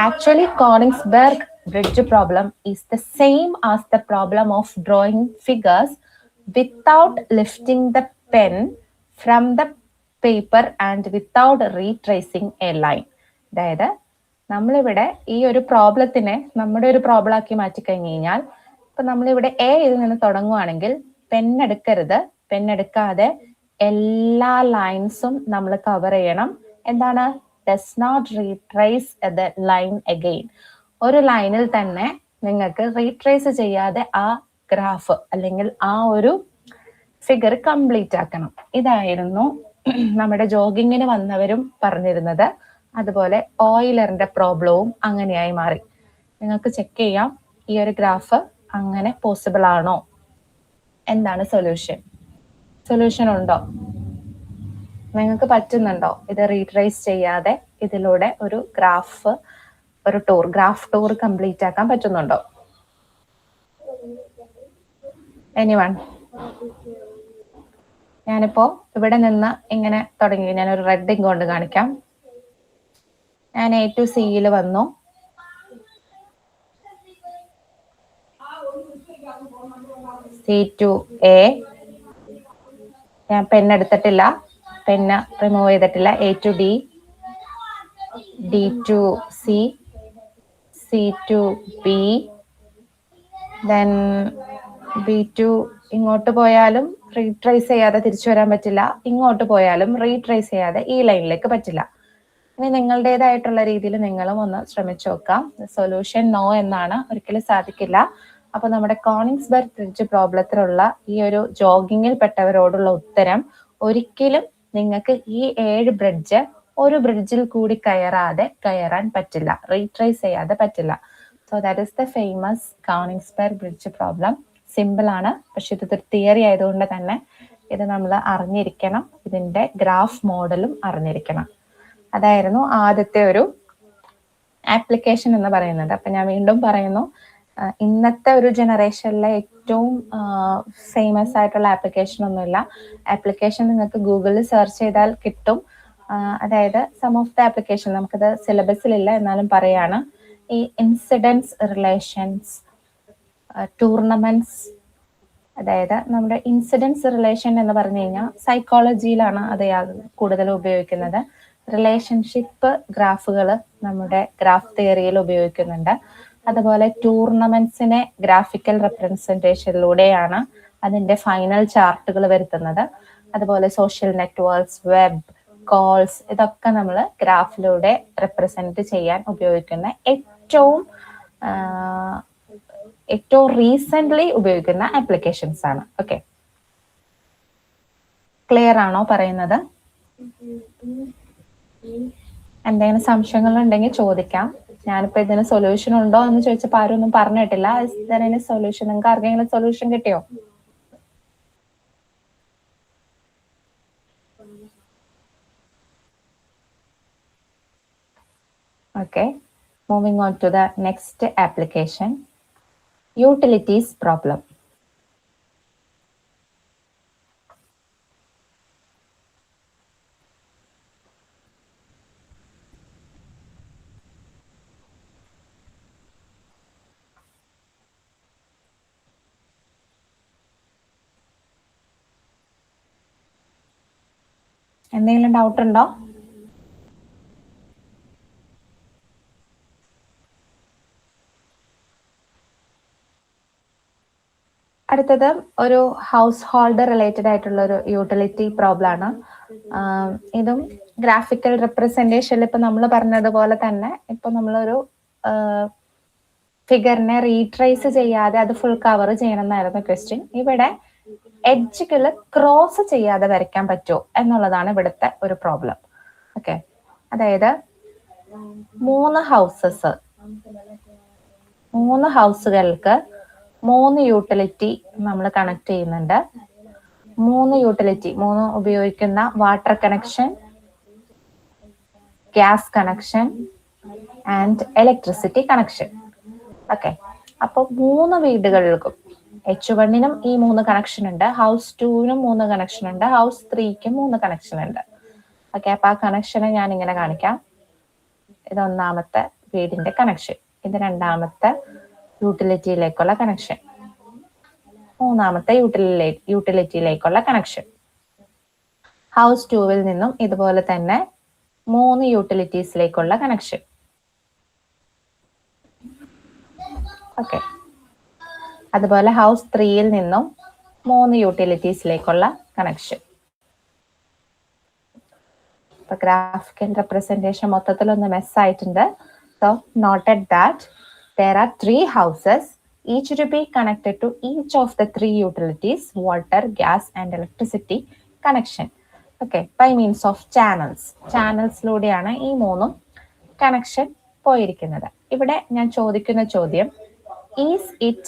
actually Konigsberg bridge problem is the same as the problem of drawing figures without lifting the pen from the paper and without retracing a line. അതായത് നമ്മളിവിടെ ഈ ഒരു പ്രോബ്ലത്തിനെ നമ്മുടെ ഒരു പ്രോബ്ലം ആക്കി മാറ്റി കഴിഞ്ഞു കഴിഞ്ഞാൽ, ഇപ്പൊ നമ്മളിവിടെ ഇതിൽ നിന്ന് തുടങ്ങുവാണെങ്കിൽ പെണ്ണെടുക്കാതെ എല്ലാ ലൈൻസും നമ്മൾ കവർ ചെയ്യണം. എന്താണ്? does not retrace the line again. ഒരു ലൈനിൽ തന്നെ നിങ്ങൾക്ക് റീട്രേസ് ചെയ്യാതെ ആ ഗ്രാഫ് അല്ലെങ്കിൽ ആ ഒരു ഫിഗർ കംപ്ലീറ്റ് ആക്കണം. ഇതായിരുന്നു നമ്മുടെ ജോഗിങ്ങിന് വന്നവരും പറഞ്ഞിരുന്നത്. അതുപോലെ ഓയിലറിന്റെ പ്രോബ്ലവും അങ്ങനെയായി മാറി. നിങ്ങൾക്ക് ചെക്ക് ചെയ്യാം ഈ ഒരു ഗ്രാഫ് അങ്ങനെ പോസിബിൾ ആണോ, എന്താണ് സൊല്യൂഷൻ ഉണ്ടോ, നിങ്ങൾക്ക് പറ്റുന്നുണ്ടോ ഇത് റീട്രേസ് ചെയ്യാതെ ഇതിലൂടെ ഒരു ഗ്രാഫ് ടൂർ കംപ്ലീറ്റ് ആക്കാൻ പറ്റുന്നുണ്ടോ? എനിവൺ? ഞാനിപ്പോ ഇവിടെ നിന്ന് ഇങ്ങനെ തുടങ്ങി. ഞാനൊരു റെഡിങ് കൊണ്ട് കാണിക്കാം. ഞാൻ A to C വന്നു. C to A. ഞാൻ പെണ്ണെടുത്തിട്ടില്ല, പെണ്ണ് റിമൂവ് ചെയ്തിട്ടില്ല. A to D, D to C, C to B, then B to ഇങ്ങോട്ട് പോയാലും റീട്രേസ് ചെയ്യാതെ തിരിച്ചു വരാൻ പറ്റില്ല, ഇങ്ങോട്ട് പോയാലും റീട്രേസ് ചെയ്യാതെ ഈ ലൈനിലേക്ക് പറ്റില്ല. ഇനി നിങ്ങളുടേതായിട്ടുള്ള രീതിയിൽ നിങ്ങളും ഒന്ന് ശ്രമിച്ചു നോക്കാം. സൊല്യൂഷൻ നോ എന്നാണ്, ഒരിക്കലും സാധിക്കില്ല. അപ്പൊ നമ്മുടെ കോണിങ്സ്ബർഗ് ബ്രിഡ്ജ് പ്രോബ്ലത്തിലുള്ള ഈ ഒരു ജോഗിങ്ങിൽ പെട്ടവരോടുള്ള ഉത്തരം, ഒരിക്കലും നിങ്ങൾക്ക് ഈ 7 ബ്രിഡ്ജ് ഒരു ബ്രിഡ്ജിൽ കൂടി കയറാൻ പറ്റില്ല, റീട്രേസ് ചെയ്യാതെ പറ്റില്ല. So that is the famous Konigsberg bridge problem. Simple ആണ്, പക്ഷെ ഇതൊരു തിയറി ആയതുകൊണ്ട് തന്നെ ഇത് നമ്മൾ അറിഞ്ഞിരിക്കണം. ഇതിന്റെ ഗ്രാഫ് മോഡലും അറിഞ്ഞിരിക്കണം. അതായിരുന്നു ആദ്യത്തെ ഒരു ആപ്ലിക്കേഷൻ എന്ന് പറയുന്നത്. അപ്പൊ ഞാൻ വീണ്ടും പറയുന്നു, ഇന്നത്തെ ഒരു ജനറേഷനിലെ ഏറ്റവും ഫേമസ് ആയിട്ടുള്ള ആപ്ലിക്കേഷൻ ഒന്നുമില്ല. ആപ്ലിക്കേഷൻ നിങ്ങൾക്ക് ഗൂഗിളിൽ സെർച്ച് ചെയ്താൽ കിട്ടും. അതായത് സം ഓഫ് ദ ആപ്ലിക്കേഷൻ, നമുക്കത് സിലബസിലില്ല എന്നാലും പറയാണ്. ഈ ഇൻസിഡൻസ് റിലേഷൻസ്, ടൂർണമെന്റ്സ്, അതായത് നമ്മുടെ ഇൻസിഡൻസ് റിലേഷൻ എന്ന് പറഞ്ഞു കഴിഞ്ഞാൽ സൈക്കോളജിയിലാണ് അത് കൂടുതൽ ഉപയോഗിക്കുന്നത്. റിലേഷൻഷിപ്പ് ഗ്രാഫുകൾ നമ്മുടെ ഗ്രാഫ് തിയറിയിൽ ഉപയോഗിക്കുന്നുണ്ട്. അതുപോലെ ടൂർണമെന്റ്സിനെ ഗ്രാഫിക്കൽ റെപ്രസെന്റേഷനിലൂടെയാണ് അതിന്റെ ഫൈനൽ ചാർട്ടുകൾ വരുത്തുന്നത്. അതുപോലെ സോഷ്യൽ നെറ്റ്വർക്ക്സ്, വെബ്, കോൾസ്, ഇതൊക്കെ നമ്മൾ ഗ്രാഫിലൂടെ റെപ്രസെന്റ് ചെയ്യാൻ ഉപയോഗിക്കുന്ന ഏറ്റവും റീസെന്റ്ലി ഉപയോഗിക്കുന്ന ആപ്ലിക്കേഷൻസ് ആണ്. ഓക്കെ, ക്ലിയർ ആണോ പറയുന്നത്? എന്തെങ്കിലും സംശയങ്ങൾ ഉണ്ടെങ്കിൽ ചോദിക്കാം. ഞാനിപ്പോ ഇതിന് സൊല്യൂഷൻ ഉണ്ടോ എന്ന് ചോദിച്ചപ്പോൾ ആരും ഒന്നും പറഞ്ഞിട്ടില്ല. ഇതിന് സൊല്യൂഷൻ, നിങ്ങൾക്ക് ആർക്കെങ്കിലും സൊല്യൂഷൻ കിട്ടിയോ? Okay, moving on to the next application, utilities problem. എന്തെങ്കിലും ഡൗട്ട് ഉണ്ടോ? അടുത്തത് ഒരു ഹൗസ് ഹോൾഡ് റിലേറ്റഡ് ആയിട്ടുള്ള ഒരു യൂട്ടിലിറ്റി പ്രോബ്ലം ആണ്. ഇതും ഗ്രാഫിക്കൽ റെപ്രസെന്റേഷനിൽ ഇപ്പൊ നമ്മൾ പറഞ്ഞതുപോലെ തന്നെ ഇപ്പൊ നമ്മളൊരു ഫിഗറിനെ റീട്രേസ് ചെയ്യാതെ അത് ഫുൾ കവർ ചെയ്യണം എന്നായിരുന്നു ക്വസ്റ്റ്യൻ. ഇവിടെ എഡ്ജുകൾ ക്രോസ് ചെയ്യാതെ വരയ്ക്കാൻ പറ്റുമോ എന്നുള്ളതാണ് ഇവിടുത്തെ ഒരു പ്രോബ്ലം. ഓക്കെ, അതായത് 3 ഹൗസുകൾക്ക് 3 യൂട്ടിലിറ്റി നമ്മൾ കണക്ട് ചെയ്യുന്നുണ്ട്. 3 ഉപയോഗിക്കുന്ന water connection, gas connection and electricity connection. Okay, അപ്പൊ 3 വീടുകൾക്കും H1നും ഈ 3 കണക്ഷൻ ഉണ്ട്, ഹൗസ് 2നും 3 കണക്ഷൻ ഉണ്ട്, ഹൗസ് 3ക്കും 3 കണക്ഷൻ ഉണ്ട്. ഓക്കെ, അപ്പൊ ആ കണക്ഷനെ ഞാൻ ഇങ്ങനെ കാണിക്കാം. ഇത് 1ാമത്തെ വീടിന്റെ കണക്ഷൻ, ഇത് 2ാമത്തെ യൂട്ടിലിറ്റിയിലേക്കുള്ള കണക്ഷൻ, 3ാമത്തെ യൂട്ടിലിറ്റിയിലേക്കുള്ള കണക്ഷൻ. ഹൗസ് 2വിൽ നിന്നും ഇതുപോലെ തന്നെ 3 യൂട്ടിലിറ്റീസിലേക്കുള്ള കണക്ഷൻ. ഓക്കെ, അതുപോലെ ഹൗസ് 3യിൽ നിന്നും 3 യൂട്ടിലിറ്റീസിലേക്കുള്ള കണക്ഷൻ. ഇപ്പൊ ഗ്രാഫിക്കൽ റെപ്രസെന്റേഷൻ മൊത്തത്തിലൊന്ന് മെസ്സായിട്ടുണ്ട്. So noted that there are 3 houses, each to be connected to each of the 3 utilities, water, gas and electricity connection. Okay, by means of channelsലൂടെയാണ് ഈ 3 കണക്ഷൻ പോയിരിക്കുന്നത്. ഇവിടെ ഞാൻ ചോദിക്കുന്ന ചോദ്യം, is it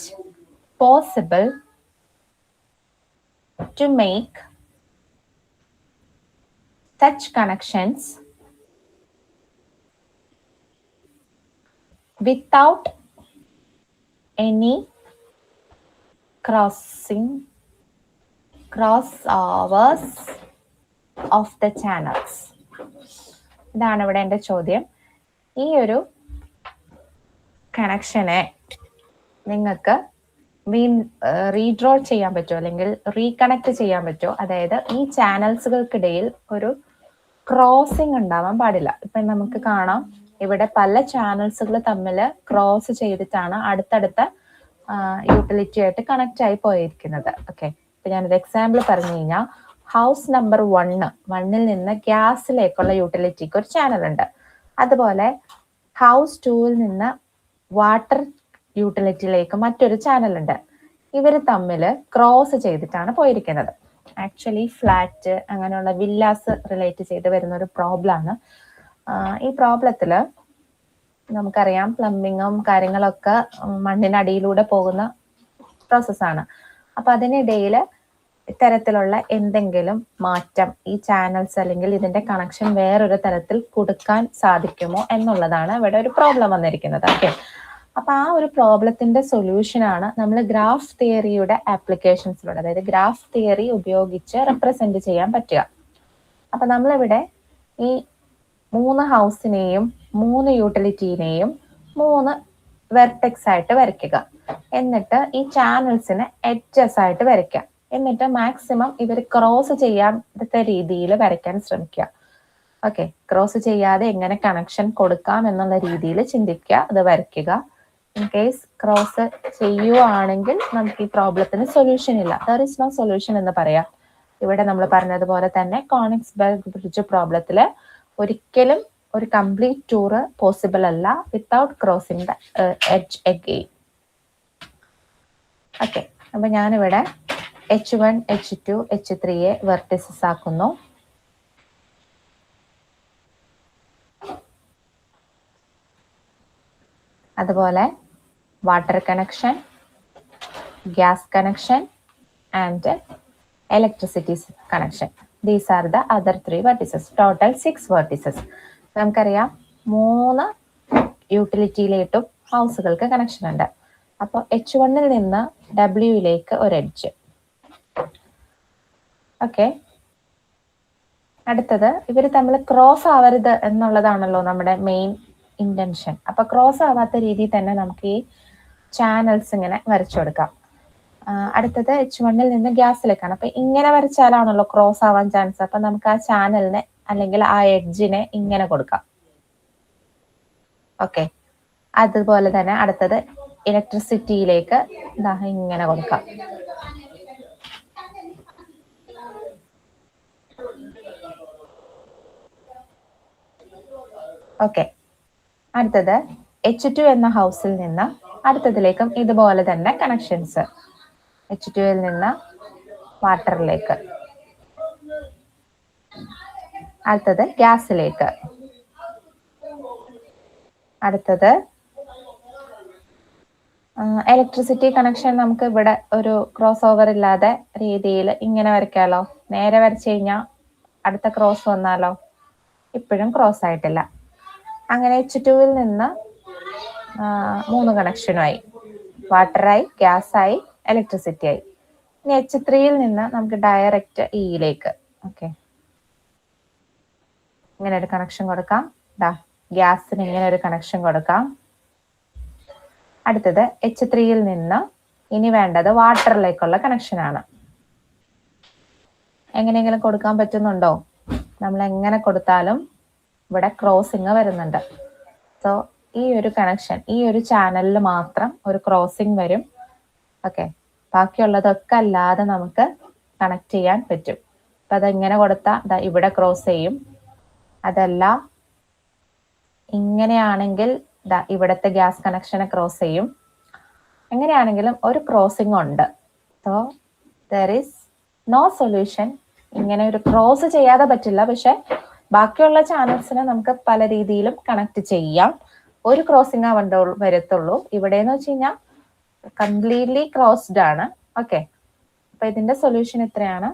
possible to make such connections without any crossovers of the channels? ഇതാണ് ഇവിടെ എൻ്റെ ചോദ്യം. ഈ ഒരു കണക്ഷനെ നിങ്ങൾക്ക് റീഡ്രോ ചെയ്യാൻ പറ്റുമോ അല്ലെങ്കിൽ റീകണക്ട് ചെയ്യാൻ പറ്റുമോ? അതായത് ഈ ചാനൽസുകൾക്കിടയിൽ ഒരു ക്രോസിംഗ് ഉണ്ടാവാൻ പാടില്ല. ഇപ്പൊ നമുക്ക് കാണാം ഇവിടെ പല ചാനൽസുകൾ തമ്മിൽ ക്രോസ് ചെയ്തിട്ടാണ് അടുത്തടുത്ത യൂട്ടിലിറ്റി ആയിട്ട് കണക്ട് ആയി പോയിരിക്കുന്നത്. ഓക്കെ, ഇപ്പൊ ഞാനൊരു എക്സാമ്പിൾ പറഞ്ഞു കഴിഞ്ഞാൽ ഹൗസ് നമ്പർ 1ൽ നിന്ന് ഗ്യാസിലേക്കുള്ള യൂട്ടിലിറ്റിക്ക് ഒരു ചാനൽ ഉണ്ട്. അതുപോലെ ഹൗസ് 2വിൽ നിന്ന് വാട്ടർ യൂട്ടിലിറ്റിയിലേക്ക് മറ്റൊരു ചാനൽ ഉണ്ട്. ഇവർ തമ്മിൽ ക്രോസ് ചെയ്തിട്ടാണ് പോയിരിക്കുന്നത്. ആക്ച്വലി ഫ്ലാറ്റ് അങ്ങനെയുള്ള വില്ലാസ് റിലേറ്റ് ചെയ്ത് വരുന്ന ഒരു പ്രോബ്ലം ആണ്. ഈ പ്രോബ്ലത്തില് നമുക്കറിയാം പ്ലംബിങ്ങും കാര്യങ്ങളൊക്കെ മണ്ണിനടിയിലൂടെ പോകുന്ന പ്രോസസ്സാണ്. അപ്പൊ അതിനിടയിൽ ഇത്തരത്തിലുള്ള എന്തെങ്കിലും മാറ്റം ഈ ചാനൽസ് അല്ലെങ്കിൽ ഇതിന്റെ കണക്ഷൻ വേറൊരു തരത്തിൽ കൊടുക്കാൻ സാധിക്കുമോ എന്നുള്ളതാണ് ഇവിടെ ഒരു പ്രോബ്ലം വന്നിരിക്കുന്നത്. ഓക്കെ, അപ്പൊ ആ ഒരു പ്രോബ്ലത്തിന്റെ സൊല്യൂഷനാണ് നമ്മൾ ഗ്രാഫ് തിയറിയുടെ ആപ്ലിക്കേഷൻസിലൂടെ, അതായത് ഗ്രാഫ് തിയറി ഉപയോഗിച്ച് റെപ്രസെന്റ് ചെയ്യാൻ പറ്റുക. അപ്പൊ നമ്മളിവിടെ ഈ 3 ഹൗസിനെയും 3 യൂട്ടിലിറ്റിനെയും 3 വെർട്ടെക്സ് ആയിട്ട് വരയ്ക്കുക. എന്നിട്ട് ഈ ചാനൽസിനെ എഡ്ജസ് ആയിട്ട് വരയ്ക്കുക. എന്നിട്ട് മാക്സിമം ഇവർ ക്രോസ് ചെയ്യാത്ത രീതിയിൽ വരയ്ക്കാൻ ശ്രമിക്കുക. ഓക്കെ, ക്രോസ് ചെയ്യാതെ എങ്ങനെ കണക്ഷൻ കൊടുക്കാം എന്നുള്ള രീതിയിൽ ചിന്തിക്കുക, അത് വരയ്ക്കുക. ഇൻ കേസ് ക്രോസ് ചെയ്യുവാണെങ്കിൽ നമുക്ക് ഈ പ്രോബ്ലത്തിന് സൊല്യൂഷൻ ഇല്ല, ദർ ഇസ് നോ സൊല്യൂഷൻ എന്ന് പറയാം. ഇവിടെ നമ്മൾ പറഞ്ഞതുപോലെ തന്നെ കോണിക്സ്ബർഗ് ബ്രിഡ്ജ് പ്രോബ്ലത്തില് ഒരിക്കലും ഒരു കംപ്ലീറ്റ് ടൂർ പോസിബിൾ അല്ല without crossing the edge again. Okay, അപ്പൊ ഞാനിവിടെ H1, H2, H3 വെർട്ടിസസ് ആക്കുന്നു. അതുപോലെ water connection, gas connection and electricity connection. These are the other 3 vertices. Total 6 vertices. നമുക്കറിയാം 3 യൂട്ടിലിറ്റിയിലേട്ടും ഹൗസുകൾക്ക് കണക്ഷൻ ഉണ്ട്. അപ്പോൾ H1 നിന്ന് W ഒരു എഡ്ജ്. ഓക്കെ, അടുത്തത് ഇവർ തമ്മിൽ ക്രോസ് ആവരുത് എന്നുള്ളതാണല്ലോ നമ്മുടെ മെയിൻ ഇന്റൻഷൻ. അപ്പൊ ക്രോസ് ആവാത്ത രീതിയിൽ തന്നെ നമുക്ക് ഈ ചാനൽസ് ഇങ്ങനെ വരച്ചു കൊടുക്കാം. അടുത്തത് H1 നിന്ന് ഗ്യാസിലേക്കാണ്. അപ്പൊ ഇങ്ങനെ വരച്ചാലാണല്ലോ ക്രോസ് ആവാൻ ചാൻസ്. അപ്പൊ നമുക്ക് ആ ചാനലിനെ അല്ലെങ്കിൽ ആ എഡ്ജിനെ ഇങ്ങനെ കൊടുക്കാം. ഓക്കെ, അതുപോലെ തന്നെ അടുത്തത് ഇലക്ട്രിസിറ്റിയിലേക്ക് ഇങ്ങനെ കൊടുക്കാം. ഓക്കെ, അടുത്തത് H2 എന്ന ഹൗസിൽ നിന്ന് അടുത്തതിലേക്കും ഇതുപോലെ തന്നെ കണക്ഷൻസ്. H2 നിന്ന് വാട്ടറിലേക്ക്, അടുത്തത് ഗ്യാസിലേക്ക്, അടുത്തത് ഇലക്ട്രിസിറ്റി കണക്ഷൻ. നമുക്ക് ഇവിടെ ഒരു ക്രോസ് ഓവർ ഇല്ലാതെ രീതിയിൽ ഇങ്ങനെ വരയ്ക്കാലോ. നേരെ വരച്ചു കഴിഞ്ഞാൽ അടുത്ത ക്രോസ് വന്നാലോ, ഇപ്പോഴും ക്രോസ് ആയിട്ടില്ല. അങ്ങനെ H2 നിന്ന് 3 കണക്ഷനുമായി, വാട്ടറായി, ഗ്യാസായി, ഇലക്ട്രിസിറ്റി ആയി. ഇനി H3 നിന്ന് നമുക്ക് ഡയറക്റ്റ് ഇയിലേക്ക്. ഓക്കെ, ഇങ്ങനെ ഒരു കണക്ഷൻ കൊടുക്കാം. ഗ്യാസിന് ഇങ്ങനെ ഒരു കണക്ഷൻ കൊടുക്കാം. അടുത്തത് H3 നിന്ന് ഇനി വേണ്ടത് വാട്ടറിലേക്കുള്ള കണക്ഷനാണ്. എങ്ങനെയെങ്കിലും കൊടുക്കാൻ പറ്റുന്നുണ്ടോ? നമ്മൾ എങ്ങനെ കൊടുത്താലും ഇവിടെ ക്രോസിങ് വരുന്നുണ്ട്. സോ ഈ ഒരു കണക്ഷൻ, ഈ ഒരു ചാനലിൽ മാത്രം ഒരു ക്രോസിങ് വരും. ഓക്കെ, ബാക്കിയുള്ളതൊക്കെ അല്ലാതെ നമുക്ക് കണക്ട് ചെയ്യാൻ പറ്റും. അപ്പൊ അതെങ്ങനെ കൊടുത്താൽ ഇവിടെ ക്രോസ് ചെയ്യും. അതല്ല ഇങ്ങനെയാണെങ്കിൽ ഇവിടുത്തെ ഗ്യാസ് കണക്ഷനെ ക്രോസ് ചെയ്യും. എങ്ങനെയാണെങ്കിലും ഒരു ക്രോസിംഗ് ഉണ്ട്. So there is no solution. ഇങ്ങനെ ഒരു ക്രോസ് ചെയ്യാതെ പറ്റില്ല, പക്ഷെ ബാക്കിയുള്ള ചാനൽസിനെ നമുക്ക് പല രീതിയിലും കണക്ട് ചെയ്യാം. ഒരു ക്രോസിംഗ് വരത്തുള്ളൂ. ഇവിടെ എന്ന് വെച്ച് കഴിഞ്ഞാൽ കംപ്ലീറ്റ്ലി ക്രോസ്ഡ് ആണ്. ഓക്കെ, അപ്പൊ ഇതിന്റെ സൊല്യൂഷൻ ഇത്രയാണ്.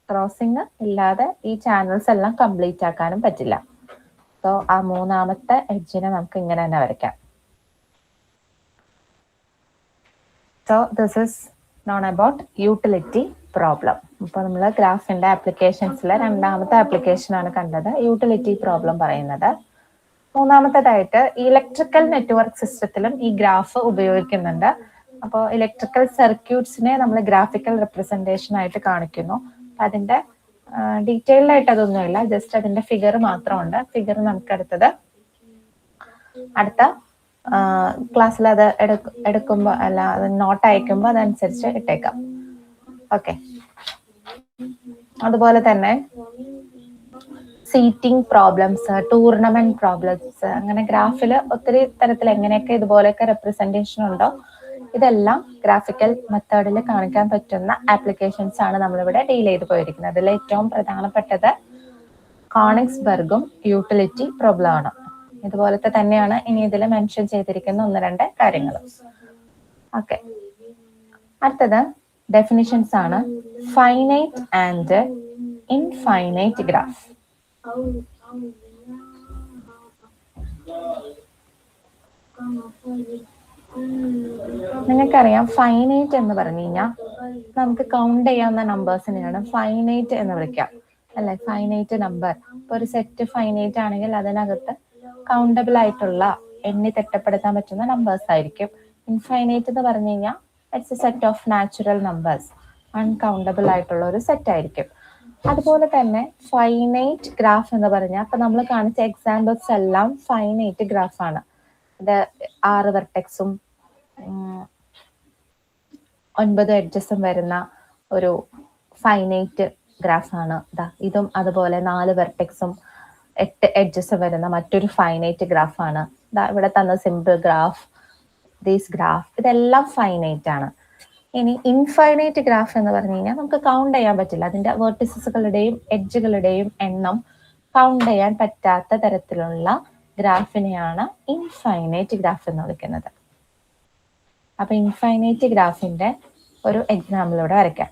ക്രോസിംഗ് ഇല്ലാതെ ഈ ചാനൽസ് എല്ലാം കംപ്ലീറ്റ് ആക്കാനും പറ്റില്ല. സോ ആ 3ാമത്തെ എഡ്ജിനെ നമുക്ക് ഇങ്ങനെ തന്നെ വരയ്ക്കാം. So this is known about utility problem. ഇപ്പൊ നമ്മൾ ഗ്രാഫിന്റെ ആപ്ലിക്കേഷൻസിലെ 2ാമത്തെ ആപ്ലിക്കേഷൻ ആണ് കണ്ടത്, യൂട്ടിലിറ്റി പ്രോബ്ലം പറയുന്നത്. 3ാമത്തേതായിട്ട് ഇലക്ട്രിക്കൽ നെറ്റ്വർക്ക് സിസ്റ്റത്തിലും ഈ ഗ്രാഫ് ഉപയോഗിക്കുന്നുണ്ട്. അപ്പോൾ ഇലക്ട്രിക്കൽ സർക്യൂട്ട്സിനെ നമ്മൾ ഗ്രാഫിക്കൽ റെപ്രസെന്റേഷൻ ആയിട്ട് കാണിക്കുന്നു. അതിന്റെ ഡീറ്റെയിൽഡ് ആയിട്ട് അതൊന്നുമില്ല, ജസ്റ്റ് അതിന്റെ ഫിഗർ മാത്രമുണ്ട്. ഫിഗർ നമുക്ക് അടുത്ത ക്ലാസ്സിൽ അത് എടുക്കുമ്പോൾ അല്ല അത് നോട്ട് അയക്കുമ്പോൾ അതനുസരിച്ച് ഇട്ടേക്കാം. ഓക്കെ, അതുപോലെ തന്നെ സീറ്റിംഗ് പ്രോബ്ലംസ്, ടൂർണമെന്റ് പ്രോബ്ലംസ്, അങ്ങനെ ഗ്രാഫിൽ ഒത്തിരി തരത്തിൽ എങ്ങനെയൊക്കെ ഇതുപോലെയൊക്കെ റെപ്രസെന്റേഷൻ ഉണ്ടോ ഇതെല്ലാം ഗ്രാഫിക്കൽ മെത്തേഡിൽ കാണിക്കാൻ പറ്റുന്ന ആപ്ലിക്കേഷൻസ് ആണ് നമ്മളിവിടെ ഡീൽ ചെയ്ത് പോയിരിക്കുന്നത്. അതിൽ ഏറ്റവും പ്രധാനപ്പെട്ടത് കോണിക്സ്ബർഗും യൂട്ടിലിറ്റി പ്രോബ്ലം ആണ്. ഇതുപോലത്തെ തന്നെയാണ് ഇനി ഇതിൽ മെൻഷൻ ചെയ്തിരിക്കുന്ന 1-2 കാര്യങ്ങൾ. ഓക്കെ, അടുത്തത് ഡെഫിനിഷൻസ് ആണ്. Finite and infinite graph. നിങ്ങൾക്കറിയാം ഫൈനൈറ്റ് എന്ന് പറഞ്ഞു കഴിഞ്ഞാൽ നമുക്ക് കൗണ്ട് ചെയ്യാവുന്ന നമ്പേഴ്സിനെയാണ് ഫൈനൈറ്റ് എന്ന് വിളിക്കാം, അല്ലെ? Finite number. ഇപ്പൊ ഒരു സെറ്റ് ഫൈനൈറ്റ് ആണെങ്കിൽ അതിനകത്ത് കൗണ്ടബിൾ ആയിട്ടുള്ള എണ്ണി തിട്ടപ്പെടുത്താൻ പറ്റുന്ന നമ്പേഴ്സ് ആയിരിക്കും. ഇൻഫൈനൈറ്റ് എന്ന് പറഞ്ഞു കഴിഞ്ഞാൽ it's A set of natural numbers, uncountable ആയിട്ടുള്ള ഒരു സെറ്റ് ആയിരിക്കും. അതുപോലെ തന്നെ ഫൈനൈറ്റ് ഗ്രാഫ് എന്ന് പറഞ്ഞാൽ അപ്പൊ നമ്മൾ കാണിച്ച എക്സാമ്പിൾസ് എല്ലാം ഫൈനൈറ്റ് ഗ്രാഫ് ആണ്. ഇത് 6 വെർട്ടെക്സും 9 എഡ്ജസും വരുന്ന ഒരു ഫൈനൈറ്റ് ഗ്രാഫാണ്. ഇതും അതുപോലെ 4 വെർട്ടെക്സും 8 എഡ്ജസും വരുന്ന മറ്റൊരു ഫൈനൈറ്റ് ഗ്രാഫാണ്. ഇവിടെ തന്ന സിമ്പിൾ ഗ്രാഫ്, ദീസ് ഗ്രാഫ്, ഇതെല്ലാം ഫൈനൈറ്റ് ആണ്. ഇനി ഇൻഫൈനൈറ്റ് ഗ്രാഫ് എന്ന് പറഞ്ഞു കഴിഞ്ഞാൽ നമുക്ക് കൗണ്ട് ചെയ്യാൻ പറ്റില്ല. അതിന്റെ വെർട്ടിസസുകളുടെയും എഡ്ജുകളുടെയും എണ്ണം കൗണ്ട് ചെയ്യാൻ പറ്റാത്ത തരത്തിലുള്ള ഗ്രാഫിനെയാണ് ഇൻഫൈനൈറ്റ് ഗ്രാഫ് എന്ന് വിളിക്കുന്നത്. അപ്പൊ ഇൻഫൈനൈറ്റ് ഗ്രാഫിന്റെ ഒരു എക്സാമ്പിൾ ഇവിടെ വരയ്ക്കാം.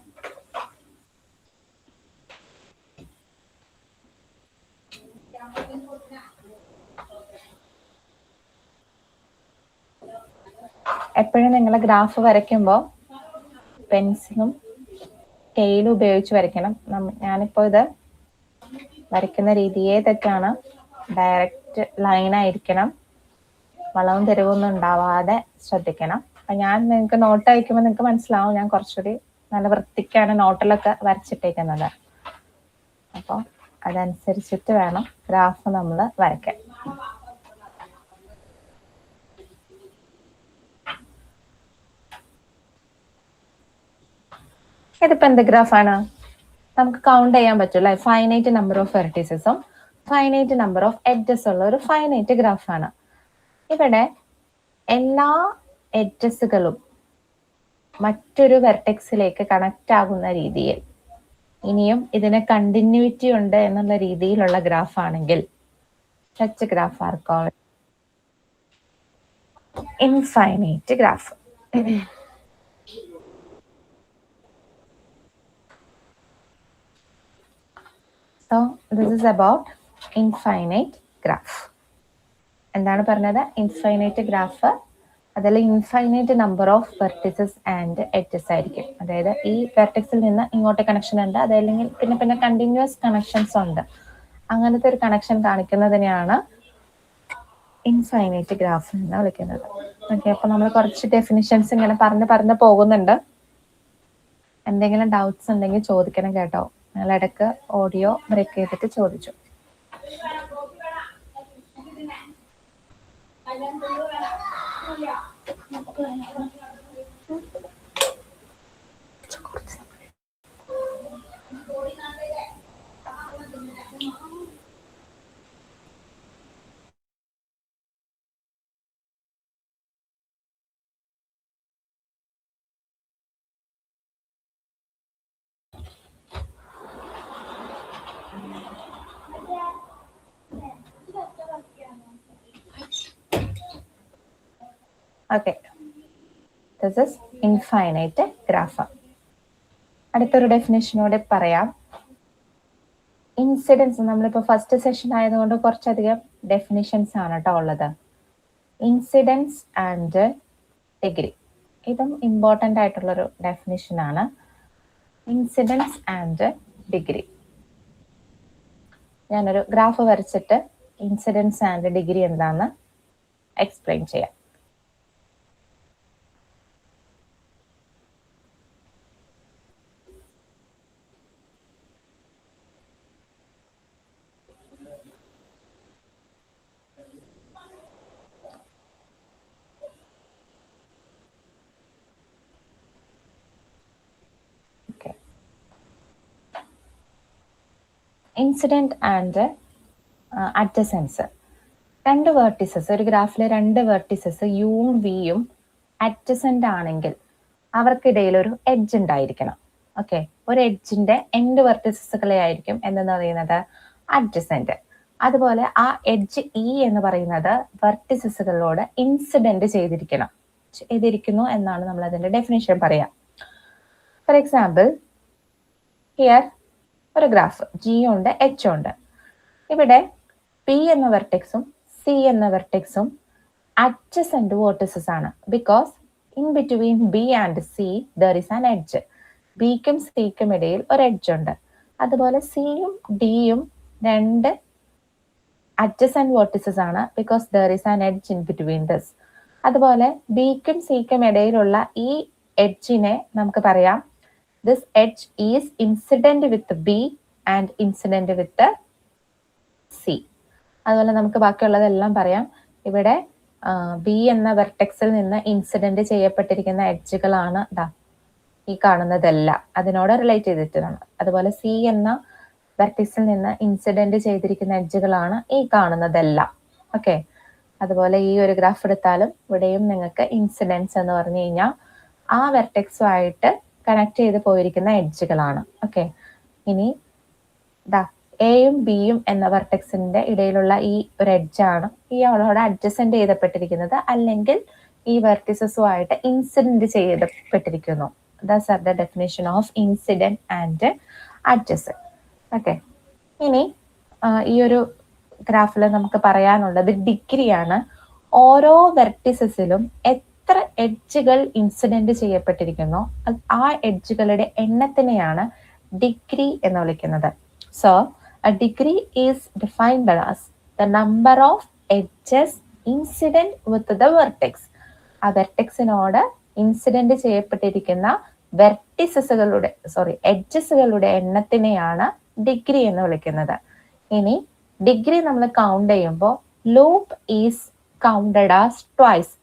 എപ്പോഴും നിങ്ങൾ ഗ്രാഫ് വരയ്ക്കുമ്പോൾ പെൻസിലും സ്കെയിലും ഉപയോഗിച്ച് വരയ്ക്കണം. ഞാനിപ്പോ ഇത് വരയ്ക്കുന്ന രീതിയെ തെറ്റാണ്. ഡയറക്റ്റ് ലൈൻ ആയിരിക്കണം. വളവും തിരിവൊന്നും ഉണ്ടാവാതെ ശ്രദ്ധിക്കണം. അപ്പൊ ഞാൻ നിങ്ങൾക്ക് നോട്ട് അയക്കുമ്പോൾ നിങ്ങൾക്ക് മനസ്സിലാവും ഞാൻ കുറച്ചുകൂടി നല്ല വൃത്തിക്കാണ് നോട്ടിലൊക്കെ വരച്ചിട്ടേക്കുന്നത്. അപ്പോൾ അതനുസരിച്ചിട്ട് വേണം ഗ്രാഫ് നമ്മൾ വരയ്ക്കാൻ. ഇതിപ്പോ എന്ത് ഗ്രാഫാണ്? നമുക്ക് കൗണ്ട് ചെയ്യാൻ പറ്റില്ല. ഫൈനൈറ്റ് നമ്പർ ഓഫ് വെർട്ടീസസും ഫൈനൈറ്റ് നമ്പർ ഓഫ് എഡ്ജസ് ഉള്ള ഒരു ഫൈനൈറ്റ് ഗ്രാഫാണ്. ഇവിടെ എല്ലാ എഡ്ജസുകളും മറ്റൊരു വെർട്ടെക്സിലേക്ക് കണക്ട് ആകുന്ന രീതിയിൽ, ഇനിയും ഇതിന് കണ്ടിന്യൂറ്റി ഉണ്ട് എന്നുള്ള രീതിയിലുള്ള ഗ്രാഫ് ആണെങ്കിൽ such graph are called infinite graph. So this is about infinite graph. എന്താണ് പറഞ്ഞത്? ഇൻഫൈനൈറ്റ് ഗ്രാഫ് അതിൽ infinite number of vertices and edges ആയിരിക്കും. അതായത് ഈ വെർട്ടെക്സിൽ നിന്ന് ഇങ്ങോട്ട് കണക്ഷൻ ഉണ്ട്, അതല്ലെങ്കിൽ പിന്നെ കണ്ടിന്യൂസ് കണക്ഷൻസ് ഉണ്ട്. അങ്ങനത്തെ ഒരു കണക്ഷൻ കാണിക്കുന്നതിനെയാണ് ഇൻഫൈനൈറ്റ് ഗ്രാഫ് എന്ന് വിളിക്കുന്നത്. ഓക്കെ, അപ്പൊ നമ്മൾ കുറച്ച് ഡെഫിനിഷൻസ് ഇങ്ങനെ പറഞ്ഞ് പോകുന്നുണ്ട്. എന്തെങ്കിലും ഡൗട്ട്സ് ഉണ്ടെങ്കിൽ ചോദിക്കണം കേട്ടോ. ഞങ്ങൾ ഇടയ്ക്ക് ഓഡിയോ ബ്രേക്ക് ചെയ്തിട്ട് ചോദിച്ചു. Okay, this is infinite graph. അടുത്തൊരു ഡെഫിനേഷനോടെ പറയാം. ഇൻസിഡൻസ്, നമ്മളിപ്പോ ഫസ്റ്റ് സെഷൻ ആയതുകൊണ്ട് കുറച്ചധികം ഡെഫിനിഷൻസ് ആണ് കേട്ടോ ഉള്ളത്. ഇൻസിഡൻസ് ആൻഡ് ഡിഗ്രി, ഇതും ഇമ്പോർട്ടൻ്റ് ആയിട്ടുള്ളൊരു ഡെഫിനിഷൻ ആണ്. Incidence and degree. ഞാനൊരു ഗ്രാഫ് വരച്ചിട്ട് ഇൻസിഡൻസ് ആൻഡ് ഡിഗ്രി എന്താണെന്ന് എക്സ്പ്ലെയിൻ ചെയ്യാം. Incident and adjacency. രണ്ട് വേർട്ടിസസ്, ഒരു ഗ്രാഫിലെ രണ്ട് വേർട്ടിസസ് യുവും വിയും അഡ്ജസന്റ് ആണെങ്കിൽ അവർക്കിടയിൽ ഒരു എഡ്ജ് ഉണ്ടായിരിക്കണം. ഓക്കെ, ഒരു എഡ്ജിന്റെ എൻഡ് വെർട്ടിസസുകളെ ആയിരിക്കും എന്തെന്ന് പറയുന്നത് അഡ്ജസന്റ്. അതുപോലെ ആ എഡ്ജ് ഇ എന്ന് പറയുന്നത് വെർട്ടിസസുകളോട് ഇൻസിഡന്റ് ചെയ്തിരിക്കുന്നു എന്നാണ് നമ്മൾ അതിന്റെ ഡെഫിനിഷൻ പറയാം. ഫോർ എക്സാമ്പിൾ, ഹിയർ ഒരു ഗ്രാഫ് ജി ഉണ്ട്, എച്ച് ഉണ്ട്. ഇവിടെ പി എന്ന വെർട്ടെക്സും സി എന്ന വെർട്ടെക്സും അഡ്ജസന്റ് വേർട്ടിസസ് ആണ്. Because in between B and C there is an edge. ബിക്കും സിക്കും ഇടയിൽ ഒരു എഡ്ജ് ഉണ്ട്. അതുപോലെ സിയും ഡിയും രണ്ട് adjacent vertices ആണ്, because there is an edge in between this. അതുപോലെ ബിക്കും സിക്കും ഇടയിലുള്ള ഈ എഡ്ജിനെ നമുക്ക് പറയാം this edge is incident with B and incident with C. അതുപോലെ നമുക്ക് ബാക്കിയുള്ളതെല്ലാം പറയാം. ഇവിടെ ബി എന്ന വെർട്ടെക്സിൽ നിന്ന് ഇൻസിഡന്റ് ചെയ്യപ്പെട്ടിരിക്കുന്ന എഡ്ജുകളാണ് ഈ കാണുന്നതെല്ലാം, അതിനോട് റിലേറ്റ് ചെയ്തിട്ടാണ്. അതുപോലെ സി എന്ന വെർട്ടെക്സിൽ നിന്ന് ഇൻസിഡന്റ് ചെയ്തിരിക്കുന്ന എഡ്ജുകളാണ് ഈ കാണുന്നതെല്ലാം. ഓക്കെ, അതുപോലെ ഈ ഒരു ഗ്രാഫ് എടുത്താലും ഇവിടെയും നിങ്ങൾക്ക് ഇൻസിഡൻസ് എന്ന് പറഞ്ഞു കഴിഞ്ഞാൽ ആ വെർട്ടെക്സുമായിട്ട് കണക്ട് ചെയ്ത് പോയിരിക്കുന്ന എഡ്ജുകളാണ്. ഓക്കെ, ഇനി എയും ബിയും എന്ന വെർട്ടെക്സിന്റെ ഇടയിലുള്ള ഈ ഒരു എഡ്ജാണ് ഈ ആളോട് അഡ്ജസെന്റ് ചെയ്തപ്പെട്ടിരിക്കുന്നത്, അല്ലെങ്കിൽ ഈ വെർട്ടിസസുമായിട്ട് ഇൻസിഡന്റ് ചെയ്യപ്പെട്ടിരിക്കുന്നു. That's are the definition of incident and adjacent. Okay, ഇനി ഈ ഒരു ഗ്രാഫിൽ നമുക്ക് പറയാനുള്ളത് ഡിഗ്രിയാണ്. ഓരോ വെർട്ടിസസിലും എത്ര എഡ്ജുകൾ ഇൻസിഡന്റ് ചെയ്യപ്പെട്ടിരിക്കുന്നു ആ എഡ്ജുകളുടെ എണ്ണത്തിനെയാണ് ഡിഗ്രി എന്ന് വിളിക്കുന്നത്. So a degree is defined as the number of edges incident with the vertex. ആ വെർട്ടെക്സിനോട് ഇൻസിഡന്റ് ചെയ്യപ്പെട്ടിരിക്കുന്ന എഡ്ജസുകളുടെ എണ്ണത്തിനെയാണ് ഡിഗ്രി എന്ന് വിളിക്കുന്നത്. ഇനി ഡിഗ്രി നമ്മൾ കൗണ്ട് ചെയ്യുമ്പോൾ loop is counted as twice.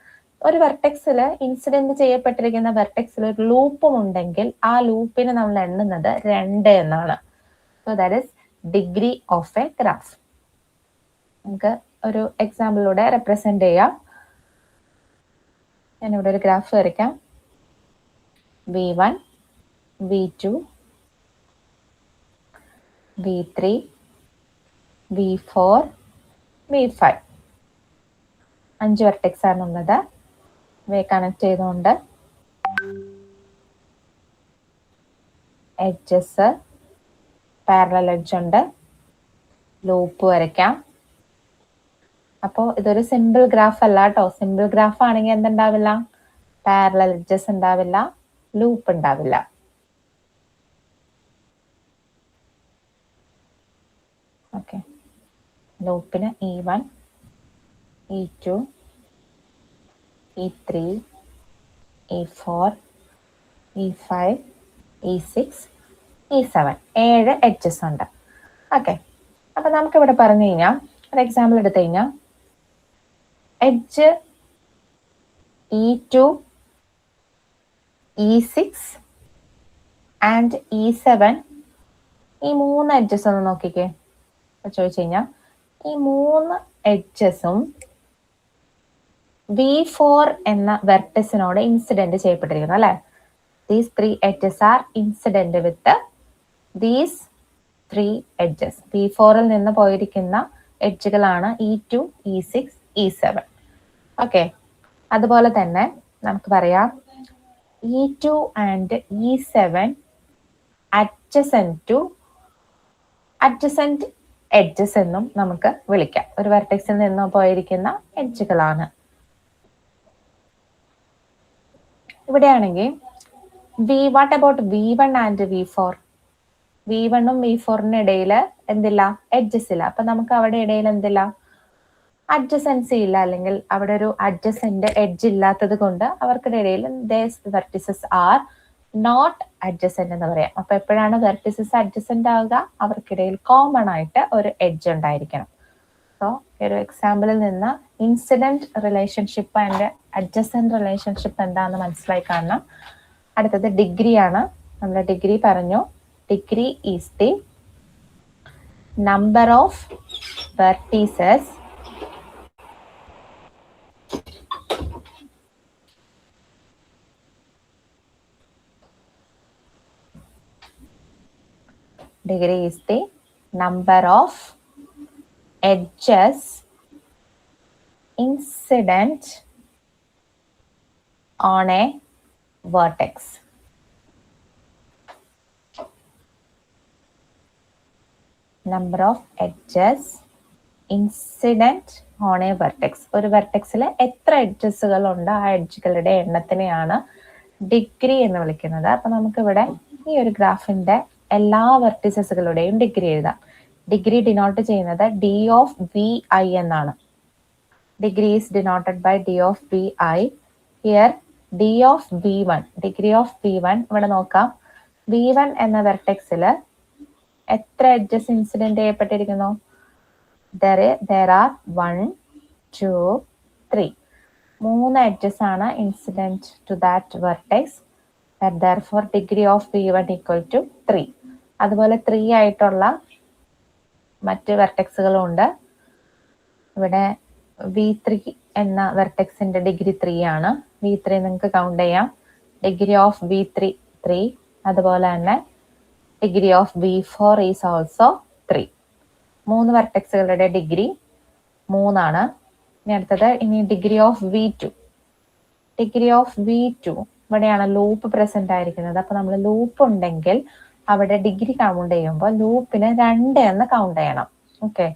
ഒരു വെർട്ടെക്സിൽ ഇൻസിഡന്റ് ചെയ്യപ്പെട്ടിരിക്കുന്ന വെർട്ടെക്സിൽ ഒരു ലൂപ്പും ഉണ്ടെങ്കിൽ ആ ലൂപ്പിന് നമ്മൾ എണ്ണുന്നത് 2 എന്നാണ്. So that is degree of A graph. നമുക്ക് ഒരു എക്സാമ്പിളിലൂടെ റെപ്രസെന്റ് ചെയ്യാം. ഞാനിവിടെ ഒരു ഗ്രാഫ് വരയ്ക്കാം. V1, V2, V3, V4, V5 5 vertex ആണുള്ളത്. ഇവയെ കണക്ട് ചെയ്തുകൊണ്ട് എഡ്ജസ്, പാരലൽ എഡ്ജ് ഉണ്ട്, ലൂപ്പ് വരയ്ക്കാം. അപ്പോൾ ഇതൊരു സിമ്പിൾ ഗ്രാഫ് അല്ല കേട്ടോ. സിമ്പിൾ ഗ്രാഫ് ആണെങ്കിൽ എന്തുണ്ടാവില്ല? പാരലൽ എഡ്ജസ് ഉണ്ടാവില്ല, ലൂപ്പ് ഉണ്ടാവില്ല. ഓക്കെ, ലൂപ്പിന് E1, E2, E3, E4, E5, E6, E7 7 edges ഉണ്ട്. ഓക്കെ, അപ്പൊ നമുക്ക് ഇവിടെ പറഞ്ഞു കഴിഞ്ഞാൽ ഒരു എക്സാമ്പിൾ എടുത്തു കഴിഞ്ഞാൽ edge E2, E6 and E7 ഈ 3 എഡ്ജസ് ഒന്ന് നോക്കിക്കേ. ചോദിച്ചു കഴിഞ്ഞാൽ ഈ 3 എഡ്ജസും V4 എന്ന വെർട്ടിസിനോട് ഇൻസിഡന്റ് ചെയ്യപ്പെട്ടിരിക്കുന്നു അല്ലെ. These 3 edges are incident with these 3 edges. V4 ൽ നിന്ന് പോയിരിക്കുന്ന എഡ്ജുകളാണ് E2, E6, E7. ഓക്കെ, അതുപോലെ തന്നെ നമുക്ക് പറയാം E2 and E7 adjacent edges എന്നും നമുക്ക് വിളിക്കാം. ഒരു വെർട്ടെക്സിൽ നിന്ന് പോയിരിക്കുന്ന എഡ്ജുകളാണ്. ഇവിടെയാണെങ്കിൽ what about V1 and V4? V1 ഉം V4 ഇടയിൽ എന്തില്ല? എഡ്ജസ് ഇല്ല. അപ്പൊ നമുക്ക് അവിടെ ഇടയിൽ എന്തില്ല? അഡ്ജസൻസി ഇല്ല, അല്ലെങ്കിൽ അവിടെ ഒരു അഡ്ജസന്റ് എഡ്ജ് ഇല്ലാത്തത് കൊണ്ട് അവർക്കിടയിൽ വെർട്ടിസസ് ആർ നോട്ട് അഡ്ജസന്റ് എന്ന് പറയാം. അപ്പൊ എപ്പോഴാണ് വെർട്ടിസസ് അഡ്ജസന്റ് ആവുക? അവർക്കിടയിൽ കോമൺ ആയിട്ട് ഒരു എഡ്ജ് ഉണ്ടായിരിക്കണം. സോ ഒരു എക്സാമ്പിളിൽ നിന്ന് incident relationship and adjacent relationship എന്താണെന്ന് മനസ്സിലായി കാണണം. അടുത്തത് ഡിഗ്രിയാണ്. നമ്മൾ ഡിഗ്രി പറഞ്ഞു. Degree is the number of vertices degree is the number of edges incident on a vertex. Number of edges incident on a vertex. ഒരു വെർട്ടെക്സിൽ എത്ര എഡ്ജസുകൾ ഉണ്ട് ആ എഡ്ജുകളുടെ എണ്ണത്തിനെയാണ് ഡിഗ്രി എന്ന് വിളിക്കുന്നത്. അപ്പൊ നമുക്ക് ഇവിടെ ഈ ഒരു ഗ്രാഫിന്റെ എല്ലാ വെർട്ടിസസുകളുടെയും ഡിഗ്രി എഴുതാം. ഡിഗ്രി ഡിനോട്ട് ചെയ്യുന്നത് ഡി ഓഫ് വി ഐ എന്നാണ്. Degree is denoted by D of V I. Here D of V one, degree of V one, ഇവിടെ നോക്കാം. വി വൺ എന്ന വെർട്ടെക്സിൽ എത്ര എഡ്ജസ് ഇൻസിഡന്റ് ചെയ്യപ്പെട്ടിരിക്കുന്നു? there are 1, 2, 3. 3 edges ആണ് incident to that vertex. therefore degree of v1 equal to 3. അതുപോലെ 3 ആയിട്ടുള്ള മറ്റ് വെർട്ടെക്സുകളും ഉണ്ട്. ഇവിടെ v3 എന്ന വെർട്ടെക്സിന്റെ ഡിഗ്രി 3 ആണ്. v3 നിങ്ങൾക്ക് കൗണ്ട് ചെയ്യാം. Degree of v3 3. അതുപോലെ തന്നെ degree of v4 is also 3. 3 വെർട്ടെക്സുകളുടെ ഡിഗ്രി 3 ആണ്. ഇനി അടുത്തത് degree of v2. Degree of v2 ഇവിടെയാണ് ലൂപ്പ് പ്രസന്റ് ആയിരിക്കുന്നത്. അപ്പൊ നമ്മൾ ലൂപ്പ് ഉണ്ടെങ്കിൽ അവിടെ ഡിഗ്രി കൗണ്ട് ചെയ്യുമ്പോൾ ലൂപ്പിന് 2 എന്ന് കൗണ്ട് ചെയ്യണം. ഓക്കെ,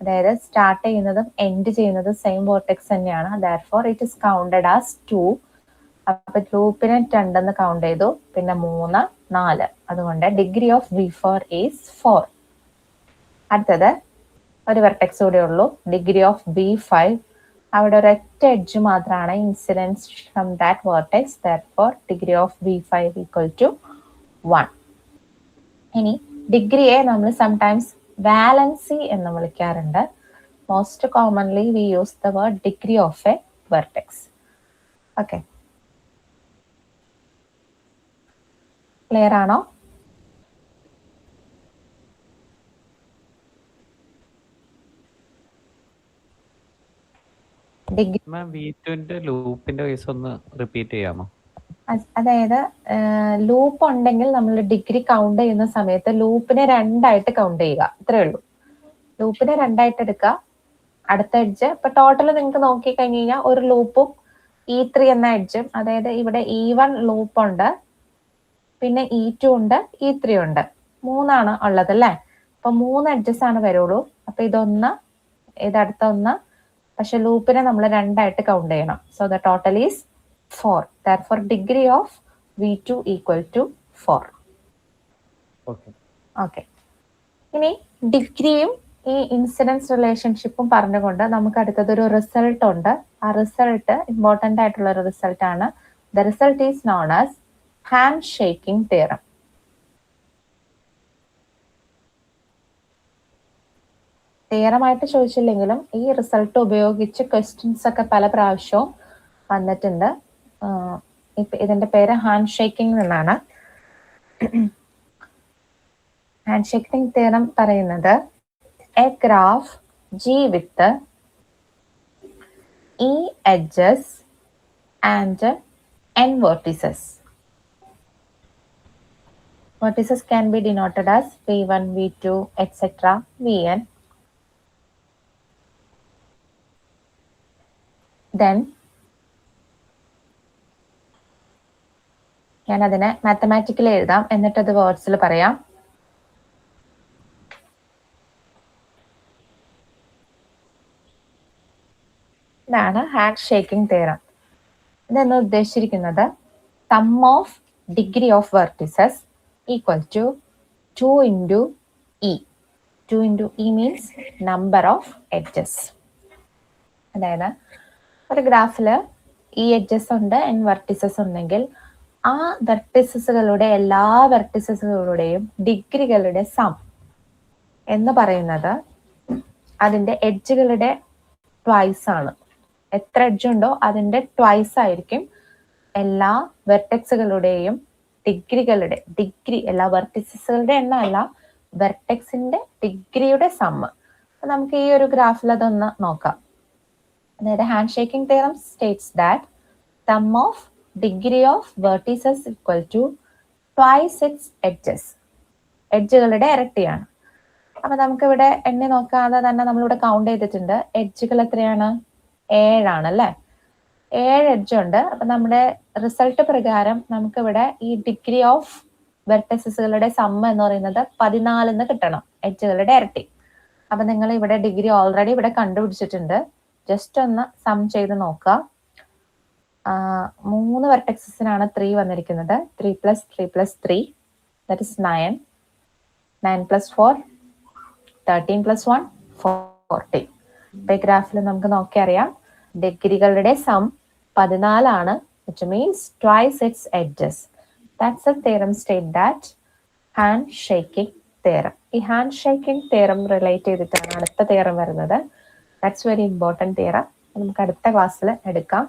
അതായത് സ്റ്റാർട്ട് ചെയ്യുന്നതും എൻഡ് ചെയ്യുന്നതും സെയിം വേർട്ടെക്സ് തന്നെയാണ്. therefore it is counted as 2. അപ്പൊ ലൂപ്പിന് 2 എന്ന് കൗണ്ട് ചെയ്തു, പിന്നെ 3, 4. അതുകൊണ്ട് ഡിഗ്രി ഓഫ് v4 ഈസ് 4. അടുത്തത് ഒരു വെർട്ടെക്സ് കൂടെ ഉള്ളൂ, ഡിഗ്രി ഓഫ് v5. അവിടെ ഒരൊറ്റ എഡ്ജ് മാത്രമാണ് incidence from that vertex. therefore degree of v5 equal to 1. ഇനി ഡിഗ്രിയെ നമ്മൾ സംടൈംസ് വാലൻസി എന്ന് വിളിക്കാറുണ്ട്. Most commonly we use the word degree of a vertex. Okay, clear ആണോ? ലൂപ്പിന്റെ കേസ് ഒന്ന് റിപ്പീറ്റ് ചെയ്യാമോ? അതായത് ലൂപ്പ് ഉണ്ടെങ്കിൽ നമ്മൾ ഡിഗ്രി കൗണ്ട് ചെയ്യുന്ന സമയത്ത് ലൂപ്പിനെ 2 ആയിട്ട് കൗണ്ട് ചെയ്യുക, ഇത്രേ ഉള്ളൂ. ലൂപ്പിനെ 2 ആയിട്ട് എടുക്കുക. അടുത്ത എഡ്ജ് ഇപ്പൊ ടോട്ടൽ നിങ്ങൾക്ക് നോക്കി കഴിഞ്ഞ് കഴിഞ്ഞാൽ ഒരു ലൂപ്പും E3 എന്ന എഡ്ജും, അതായത് ഇവിടെ E1 ലൂപ്പ് ഉണ്ട്, പിന്നെ E2 ഉണ്ട്, E3 ഉണ്ട്, 3 ഉള്ളത് അല്ലേ. അപ്പൊ 3 എഡ്ജസ് ആണ് വരുള്ളൂ. അപ്പൊ ഇതൊന്ന്, ഇതടുത്ത ഒന്ന്. പക്ഷെ ലൂപ്പിനെ നമ്മൾ 2 ആയിട്ട് കൗണ്ട് ചെയ്യണം. So the total is 4. therefore degree of v2 equal to 4. Okay, ഇനി ഡിഗ്രിയും ഈ ഇൻസിഡൻസ് റിലേഷൻഷിപ്പും പറഞ്ഞുകൊണ്ട് നമുക്ക് അടുത്തതൊരു റിസൾട്ട് ഉണ്ട്. ആ റിസൾട്ട് ഇമ്പോർട്ടന്റ് ആയിട്ടുള്ള ഒരു റിസൾട്ട് ആണ്. The result is known as hand shaking theorem. തിയറമായിട്ട് ചോദിച്ചില്ലെങ്കിലും ഈ റിസൾട്ട് ഉപയോഗിച്ച് ക്വസ്റ്റ്യൻസ് ഒക്കെ പല പ്രാവശ്യവും വന്നിട്ടുണ്ട്. ഇതിന്റെ പേര് ഹാൻഡ് ഷേക്കിംഗ് എന്നാണ്. ഹാൻഡ് ഷേക്കിംഗ് തിയറം പറയുന്നത് A graph G with E edges and N vertices. Vertices can be denoted as V1, V2, etc. Vn. Then ഞാൻ അതിനെ മാത്തമാറ്റിക്കലി എഴുതാം, എന്നിട്ട് അത് വേർഡ്സിൽ പറയാം. ഇതാണ് ഹാൻഡ് ഷേക്കിംഗ് തിയറം. ഇതെന്ന് ഉദ്ദേശിച്ചിരിക്കുന്നത് sum of degree of vertices equal to 2 into E. 2 into E means number of edges. അതായത് ഒരു ഗ്രാഫില് ഈ എഡ്ജസ് ഉണ്ട്, N വെർട്ടിസസ് ഉണ്ടെങ്കിൽ ആ വെർട്ടിസസുകളുടെ എല്ലാ വെർട്ടിസസുകളുടെയും ഡിഗ്രികളുടെ സം എന്ന് പറയുന്നത് അതിന്റെ എഡ്ജുകളുടെ ട്വൈസ് ആണ്. എത്ര എഡ്ജ് ഉണ്ടോ അതിന്റെ ട്വൈസ് ആയിരിക്കും എല്ലാ വെർട്ടെക്സുകളുടെയും ഡിഗ്രികളുടെ ഡിഗ്രി. എല്ലാ വെർട്ടിസസുകളുടെ എണ്ണമല്ല, വെർട്ടെക്സിന്റെ ഡിഗ്രിയുടെ സമ്മ്. നമുക്ക് ഈ ഒരു ഗ്രാഫിൽ അതൊന്ന് നോക്കാം. അതായത് hand shaking theorem states that sum of degree of vertices equal to twice its edges. എഡ്ജുകളുടെ ഇരട്ടിയാണ്. അപ്പൊ നമുക്ക് ഇവിടെ എണ്ണി നോക്കാതെ തന്നെ നമ്മളിവിടെ കൗണ്ട് ചെയ്തിട്ടുണ്ട്. എഡ്ജുകൾ എത്രയാണ്? 7 ആണ് അല്ലെ. 7 എഡ്ജ് ഉണ്ട്. അപ്പൊ നമ്മുടെ റിസൾട്ട് പ്രകാരം നമുക്ക് ഇവിടെ ഈ ഡിഗ്രി ഓഫ് വെർട്ടിസസുകളുടെ സമ്മ എന്ന് പറയുന്നത് 14 കിട്ടണം, എഡ്ജുകളുടെ ഇരട്ടി. അപ്പൊ നിങ്ങൾ ഇവിടെ ഡിഗ്രി ഓൾറെഡി ഇവിടെ കണ്ടുപിടിച്ചിട്ടുണ്ട്. ജസ്റ്റ് ഒന്ന് സം ചെയ്ത് നോക്കുക. 3 വെർട്ടെക്സിനാണ് 3 വന്നിരിക്കുന്നത്. 3 + 3 + 3 ദാറ്റ് ഇസ് 9. 9 + 4 13 + 1 14. ഇപ്പൊ ഈ ഗ്രാഫിൽ നമുക്ക് നോക്കി അറിയാം ഡിഗ്രികളുടെ സം 14 ആണ്, which means twice its edges. That's the theorem state that handshaking theorem. ഈ handshaking theorem റിലേറ്റ് ചെയ്തിട്ടാണ് അടുത്ത theorem വരുന്നത്. That's very important theorem. നമുക്ക് അടുത്ത ക്ലാസ്സിൽ എടുക്കാം.